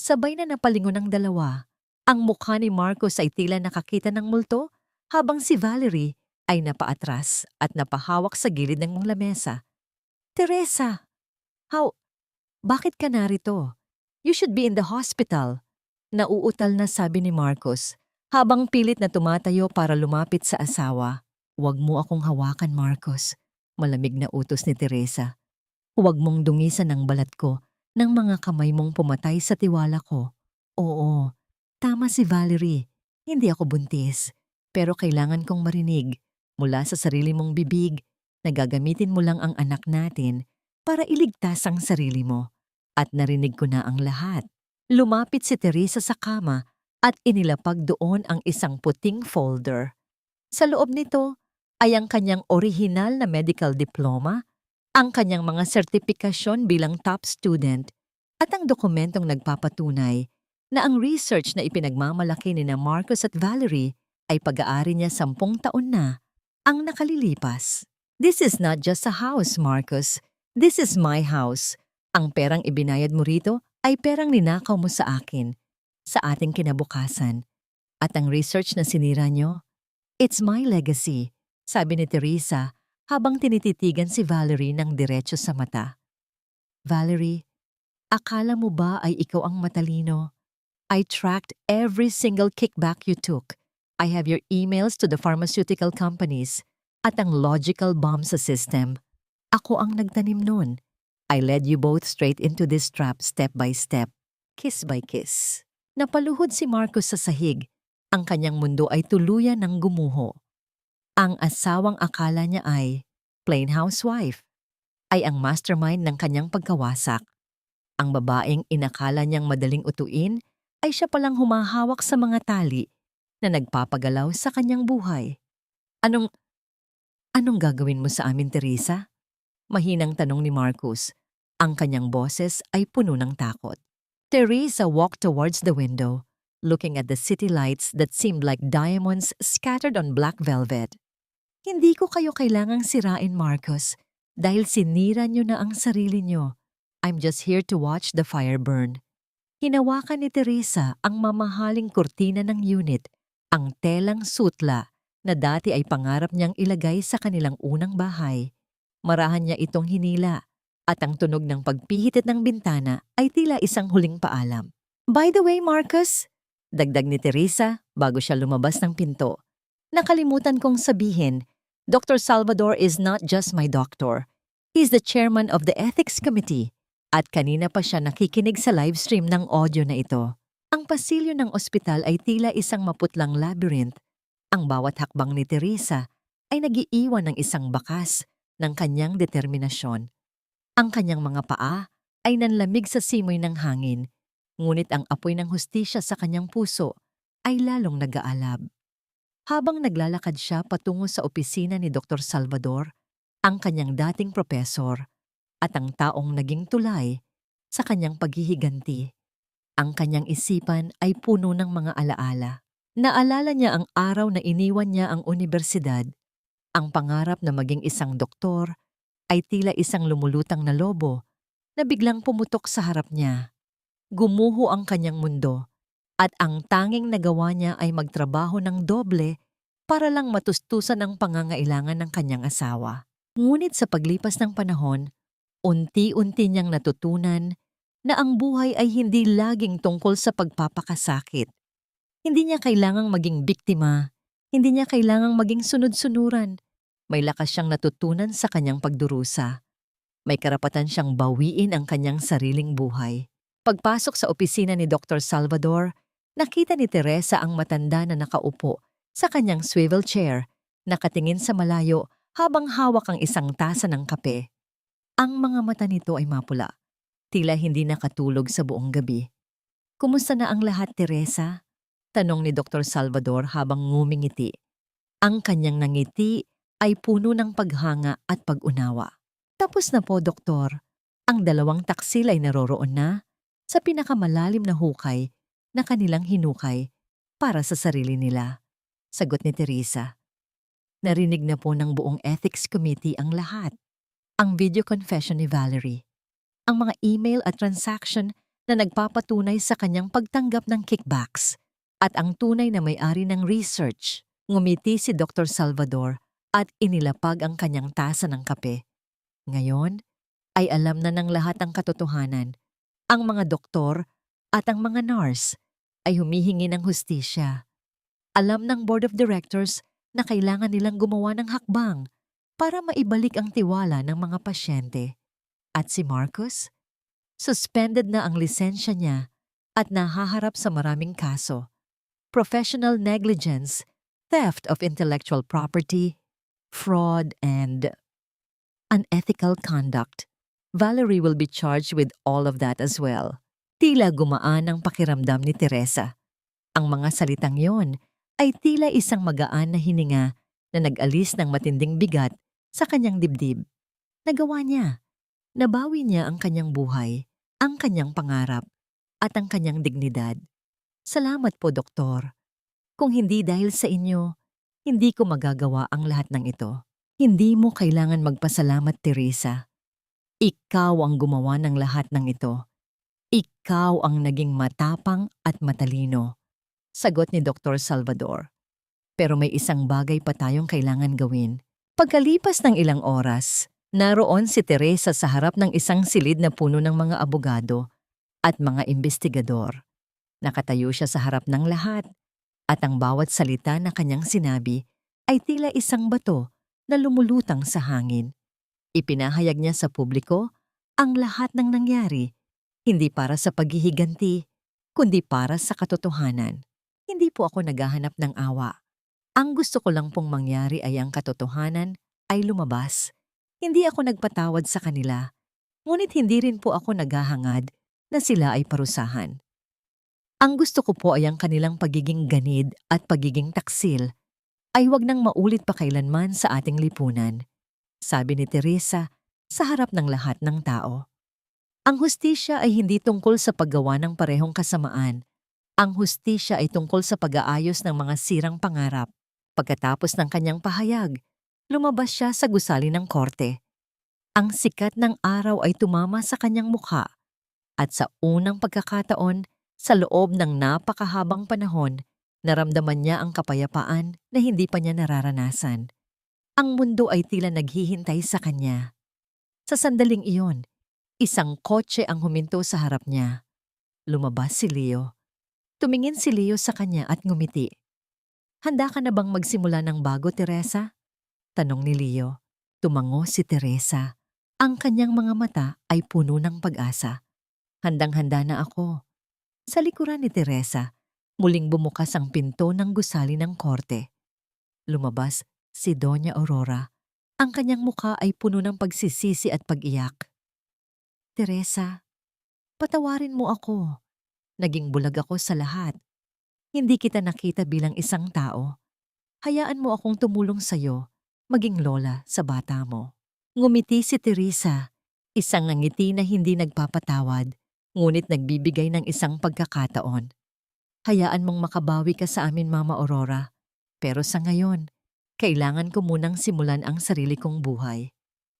Speaker 1: Sabay na napalingon ang dalawa. Ang mukha ni Marcus ay tila nakakita ng multo, habang si Valerie ay napaatras at napahawak sa gilid ng lamesa. Teresa! Bakit ka narito? You should be in the hospital. Nauutal na sabi ni Marcus, habang pilit na tumatayo para lumapit sa asawa. Huwag mo akong hawakan, Marcus. Malamig na utos ni Teresa. Huwag mong dungisan ang balat ko ng mga kamay mong pumatay sa tiwala ko. Oo, tama si Valerie. Hindi ako buntis. Pero kailangan kong marinig mula sa sarili mong bibig na gagamitin mo lang ang anak natin para iligtas ang sarili mo. At narinig ko na ang lahat. Lumapit si Teresa sa kama at inilapag doon ang isang puting folder. Sa loob nito ay ang kanyang orihinal na medical diploma, ang kanyang mga sertipikasyon bilang top student at ang dokumentong nagpapatunay na ang research na ipinagmamalaki ni na Marcus at Valerie ay pag-aari niya 10 taon na ang nakalilipas. This is not just a house, Marcus. This is my house. Ang perang ibinayad mo rito ay perang ninakaw mo sa akin, sa ating kinabukasan. At ang research na sinira nyo, it's my legacy, sabi ni Teresa habang tinititigan si Valerie ng diretso sa mata. Valerie, akala mo ba ay ikaw ang matalino? I tracked every single kickback you took. I have your emails to the pharmaceutical companies at ang logical bomb sa system. Ako ang nagtanim nun. I led you both straight into this trap step by step, kiss by kiss. Napaluhod si Marcus sa sahig. Ang kanyang mundo ay tuluyan ng gumuho. Ang asawang akala niya ay plain housewife ay ang mastermind ng kanyang pagkawasak. Ang babaeng inakala niyang madaling utuin ay siya palang humahawak sa mga tali na nagpapagalaw sa kanyang buhay. Anong gagawin mo sa amin, Teresa? Mahinang tanong ni Marcus. Ang kanyang boses ay puno ng takot. Teresa walked towards the window, looking at the city lights that seemed like diamonds scattered on black velvet. Hindi ko kayo kailangang sirain, Marcus, dahil sinira niyo na ang sarili niyo. I'm just here to watch the fire burn. Hinawakan ni Teresa ang mamahaling kurtina ng unit, ang telang sutla na dati ay pangarap niyang ilagay sa kanilang unang bahay. Marahan niya itong hinila at ang tunog ng pagpihitit ng bintana ay tila isang huling paalam. By the way, Marcus, dagdag ni Teresa bago siya lumabas ng pinto. Nakalimutan kong sabihin, Dr. Salvador is not just my doctor. He's the chairman of the ethics committee. At kanina pa siya nakikinig sa livestream ng audio na ito. Ang pasilyo ng ospital ay tila isang maputlang labyrinth. Ang bawat hakbang ni Teresa ay nagiiwan ng isang bakas ng kanyang determinasyon. Ang kanyang mga paa ay nanlamig sa simoy ng hangin, ngunit ang apoy ng hustisya sa kanyang puso ay lalong nag-aalab. Habang naglalakad siya patungo sa opisina ni Dr. Salvador, ang kanyang dating propesor at ang taong naging tulay sa kanyang paghihiganti, ang kanyang isipan ay puno ng mga alaala. Naalala niya ang araw na iniwan niya ang unibersidad. Ang pangarap na maging isang doktor ay tila isang lumulutang na lobo na biglang pumutok sa harap niya. Gumuho ang kanyang mundo at ang tanging nagawa niya ay magtrabaho ng doble para lang matustusan ang pangangailangan ng kanyang asawa. Ngunit sa paglipas ng panahon, unti-unti niyang natutunan na ang buhay ay hindi laging tungkol sa pagpapakasakit. Hindi niya kailangang maging biktima, hindi niya kailangang maging sunod-sunuran. May lakas siyang natutunan sa kanyang pagdurusa. May karapatan siyang bawiin ang kanyang sariling buhay. Pagpasok sa opisina ni Dr. Salvador, nakita ni Teresa ang matanda na nakaupo sa kanyang swivel chair, nakatingin sa malayo habang hawak ang isang tasa ng kape. Ang mga mata nito ay mapula, tila hindi nakatulog sa buong gabi. "Kumusta na ang lahat, Teresa?" tanong ni Dr. Salvador habang ngumingiti. Ang kanyang nangiti ay puno ng paghanga at pag-unawa. "Tapos na po, Doktor. Ang dalawang taksil ay naroroon na sa pinakamalalim na hukay na kanilang hinukay para sa sarili nila," sagot ni Teresa. Narinig na po ng buong ethics committee ang lahat. Ang video confession ni Valerie, ang mga email at transaction na nagpapatunay sa kanyang pagtanggap ng kickbacks, at ang tunay na may-ari ng research. Ngumiti si Dr. Salvador at inilapag ang kanyang tasa ng kape. Ngayon ay alam na ng lahat ang katotohanan. Ang mga doktor at ang mga nurse ay humihingi ng hustisya. Alam ng board of directors na kailangan nilang gumawa ng hakbang para maibalik ang tiwala ng mga pasyente. At si Marcus? Suspended na ang lisensya niya at nahaharap sa maraming kaso. Professional negligence, theft of intellectual property, fraud, and unethical conduct. Valerie will be charged with all of that as well. Tila gumaan ang pakiramdam ni Teresa. Ang mga salitang yon ay tila isang magaan na hininga na nag-alis ng matinding bigat sa kanyang dibdib. Nagawa niya. Nabawi niya ang kanyang buhay, ang kanyang pangarap, at ang kanyang dignidad. Salamat po, Doktor. Kung hindi dahil sa inyo, hindi ko magagawa ang lahat ng ito. Hindi mo kailangan magpasalamat, Teresa. Ikaw ang gumawa ng lahat ng ito. Ikaw ang naging matapang at matalino, sagot ni Dr. Salvador. Pero may isang bagay pa tayong kailangan gawin. Pagkalipas ng ilang oras, naroon si Teresa sa harap ng isang silid na puno ng mga abogado at mga investigador. Nakatayo siya sa harap ng lahat at ang bawat salita na kanyang sinabi ay tila isang bato na lumulutang sa hangin. Ipinahayag niya sa publiko ang lahat ng nangyari, hindi para sa paghihiganti, kundi para sa katotohanan. Hindi po ako naghahanap ng awa. Ang gusto ko lang pong mangyari ay ang katotohanan ay lumabas. Hindi ako nagpatawad sa kanila, ngunit hindi rin po ako naghahangad na sila ay parusahan. Ang gusto ko po ay ang kanilang pagiging ganid at pagiging taksil ay wag nang maulit pa kailanman sa ating lipunan, sabi ni Teresa sa harap ng lahat ng tao. Ang hustisya ay hindi tungkol sa paggawa ng parehong kasamaan. Ang hustisya ay tungkol sa pag-aayos ng mga sirang pangarap. Pagkatapos ng kanyang pahayag, lumabas siya sa gusali ng korte. Ang sikat ng araw ay tumama sa kanyang mukha at sa unang pagkakataon, sa loob ng napakahabang panahon, naramdaman niya ang kapayapaan na hindi pa niya nararanasan. Ang mundo ay tila naghihintay sa kanya. Sa sandaling iyon, isang kotse ang huminto sa harap niya. Lumabas si Leo. Tumingin si Leo sa kanya at ngumiti. Handa ka na bang magsimula ng bago, Teresa? Tanong ni Leo. Tumango si Teresa. Ang kanyang mga mata ay puno ng pag-asa. Handang-handa na ako. Sa likuran ni Teresa, muling bumukas ang pinto ng gusali ng korte. Lumabas si Doña Aurora. Ang kanyang muka ay puno ng pagsisisi at pag-iyak. Teresa, patawarin mo ako. Naging bulag ako sa lahat. Hindi kita nakita bilang isang tao. Hayaan mo akong tumulong sa'yo, maging lola sa bata mo. Ngumiti si Teresa, isang ngiti na hindi nagpapatawad, ngunit nagbibigay ng isang pagkakataon. Hayaan mong makabawi ka sa amin, Mama Aurora. Pero sa ngayon, kailangan ko munang simulan ang sarili kong buhay.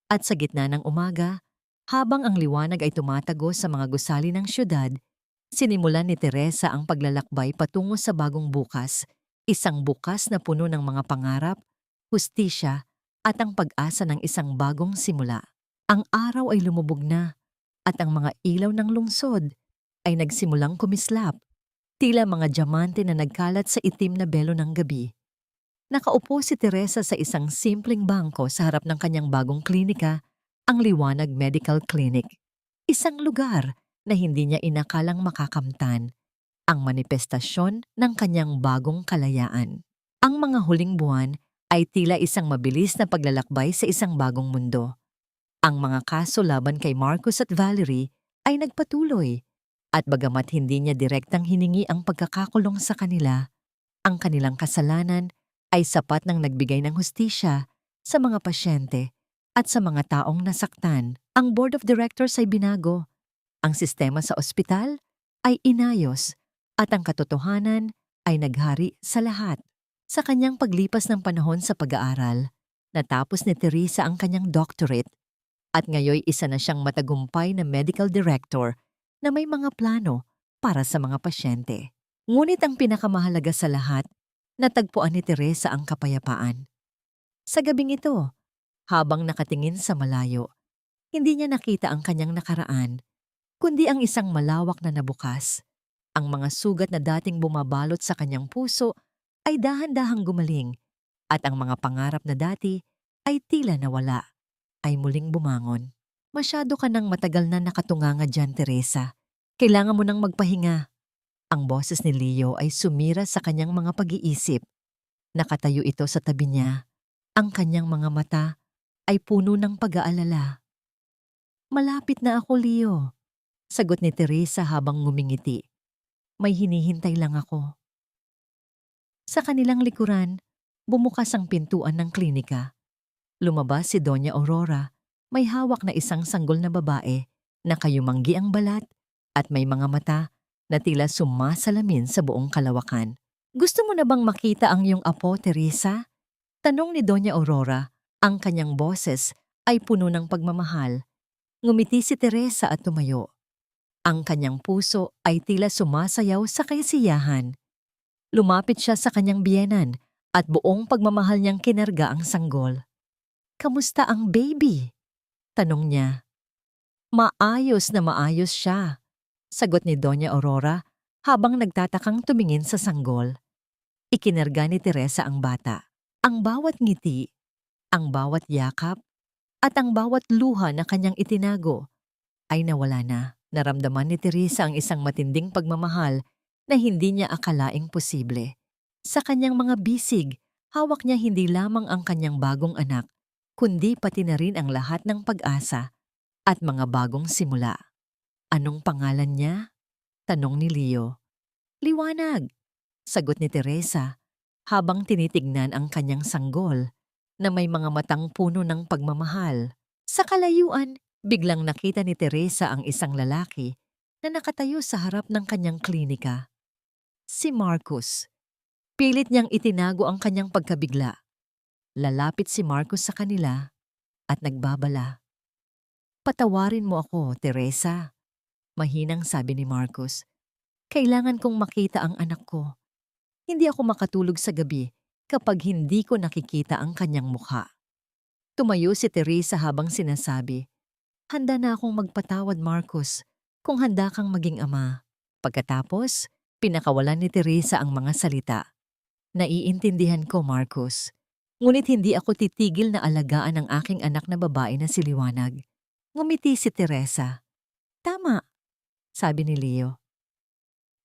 Speaker 1: At sa gitna ng umaga, habang ang liwanag ay tumatago sa mga gusali ng syudad, sinimulan ni Teresa ang paglalakbay patungo sa bagong bukas, isang bukas na puno ng mga pangarap, hustisya, at ang pag-asa ng isang bagong simula. Ang araw ay lumubog na, at ang mga ilaw ng lungsod ay nagsimulang kumislap, tila mga diamante na nagkalat sa itim na belo ng gabi. Nakaupo si Teresa sa isang simpleng bangko sa harap ng kanyang bagong klinika, ang Liwanag Medical Clinic. Isang lugar na hindi niya inakalang makakamtan, ang manifestasyon ng kanyang bagong kalayaan. Ang mga huling buwan ay tila isang mabilis na paglalakbay sa isang bagong mundo. Ang mga kaso laban kay Marcus at Valerie ay nagpatuloy, at bagamat hindi niya direktang hiningi ang pagkakakulong sa kanila, ang kanilang kasalanan ay sapat ng nagbigay ng hustisya sa mga pasyente at sa mga taong nasaktan. Ang board of directors ay binago, ang sistema sa ospital ay inayos, at ang katotohanan ay naghari sa lahat. Sa kanyang paglipas ng panahon sa pag-aaral, natapos ni Teresa ang kanyang doctorate at ngayoy isa na siyang matagumpay na medical director na may mga plano para sa mga pasyente. Ngunit ang pinakamahalaga sa lahat, natagpuan ni Teresa ang kapayapaan. Sa gabing ito, habang nakatingin sa malayo, hindi niya nakita ang kanyang nakaraan, kundi ang isang malawak na nabukas. Ang mga sugat na dating bumabalot sa kanyang puso ay dahan-dahang gumaling, at ang mga pangarap na dati ay tila nawala, ay muling bumangon. Masyado ka nang matagal na nakatunganga dyan, Teresa. Kailangan mo nang magpahinga. Ang boses ni Leo ay sumira sa kanyang mga pag-iisip. Nakatayo ito sa tabi niya. Ang kanyang mga mata ay puno ng pag-aalala. Malapit na ako, Leo. Sagot ni Teresa habang ngumingiti. May hinihintay lang ako. Sa kanilang likuran, bumukas ang pintuan ng klinika. Lumabas si Doña Aurora. May hawak na isang sanggol na babae na kayumanggi ang balat at may mga mata na tila sumasalamin sa buong kalawakan. Gusto mo na bang makita ang iyong apo, Teresa? Tanong ni Doña Aurora. Ang kanyang boses ay puno ng pagmamahal. Ngumiti si Teresa at tumayo. Ang kanyang puso ay tila sumasayaw sa kasiyahan. Lumapit siya sa kanyang biyenan at buong pagmamahal niyang kinarga ang sanggol. Kamusta ang baby? Tanong niya. Maayos na maayos siya, sagot ni Doña Aurora habang nagtatakang tumingin sa sanggol. Ikinarga ni Teresa ang bata. Ang bawat ngiti, ang bawat yakap, at ang bawat luha na kanyang itinago ay nawala na. Naramdaman ni Teresa ang isang matinding pagmamahal na hindi niya akalaing posible. Sa kanyang mga bisig, hawak niya hindi lamang ang kanyang bagong anak, kundi pati na rin ang lahat ng pag-asa at mga bagong simula. Anong pangalan niya? Tanong ni Leo. Liwanag, sagot ni Teresa habang tinitignan ang kanyang sanggol na may mga matang puno ng pagmamahal. Sa kalayuan, biglang nakita ni Teresa ang isang lalaki na nakatayo sa harap ng kanyang klinika. Si Marcus. Pilit niyang itinago ang kanyang pagkabigla. Lalapit si Marcus sa kanila at nagbabala. Patawarin mo ako, Teresa. Mahinang sabi ni Marcus. Kailangan kong makita ang anak ko. Hindi ako makatulog sa gabi kapag hindi ko nakikita ang kanyang mukha. Tumayo si Teresa habang sinasabi, handa na akong magpatawad, Marcus, kung handa kang maging ama. Pagkatapos, pinakawalan ni Teresa ang mga salita. Naiintindihan ko, Marcos. Ngunit hindi ako titigil na alagaan ang aking anak na babae na si Liwanag. Ngumiti si Teresa. Tama, sabi ni Leo.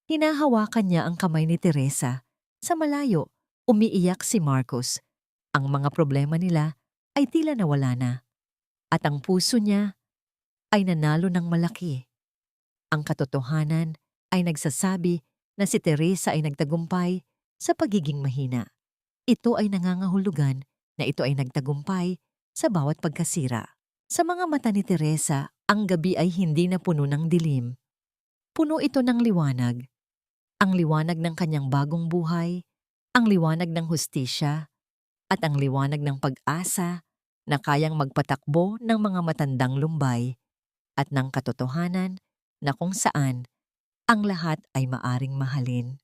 Speaker 1: Hinahawakan niya ang kamay ni Teresa. Sa malayo, umiiyak si Marcos. Ang mga problema nila ay tila nawala na. At ang puso niya ay nanalo ng malaki. Ang katotohanan ay nagsasabi na si Teresa ay nagtagumpay sa pagiging mahina. Ito ay nangangahulugan na ito ay nagtagumpay sa bawat pagkasira. Sa mga mata ni Teresa, ang gabi ay hindi na puno ng dilim. Puno ito ng liwanag. Ang liwanag ng kanyang bagong buhay, ang liwanag ng hustisya, at ang liwanag ng pag-asa na kayang magpatakbo ng mga matandang lumbay at ng katotohanan na kung saan ang lahat ay maaring mahalin.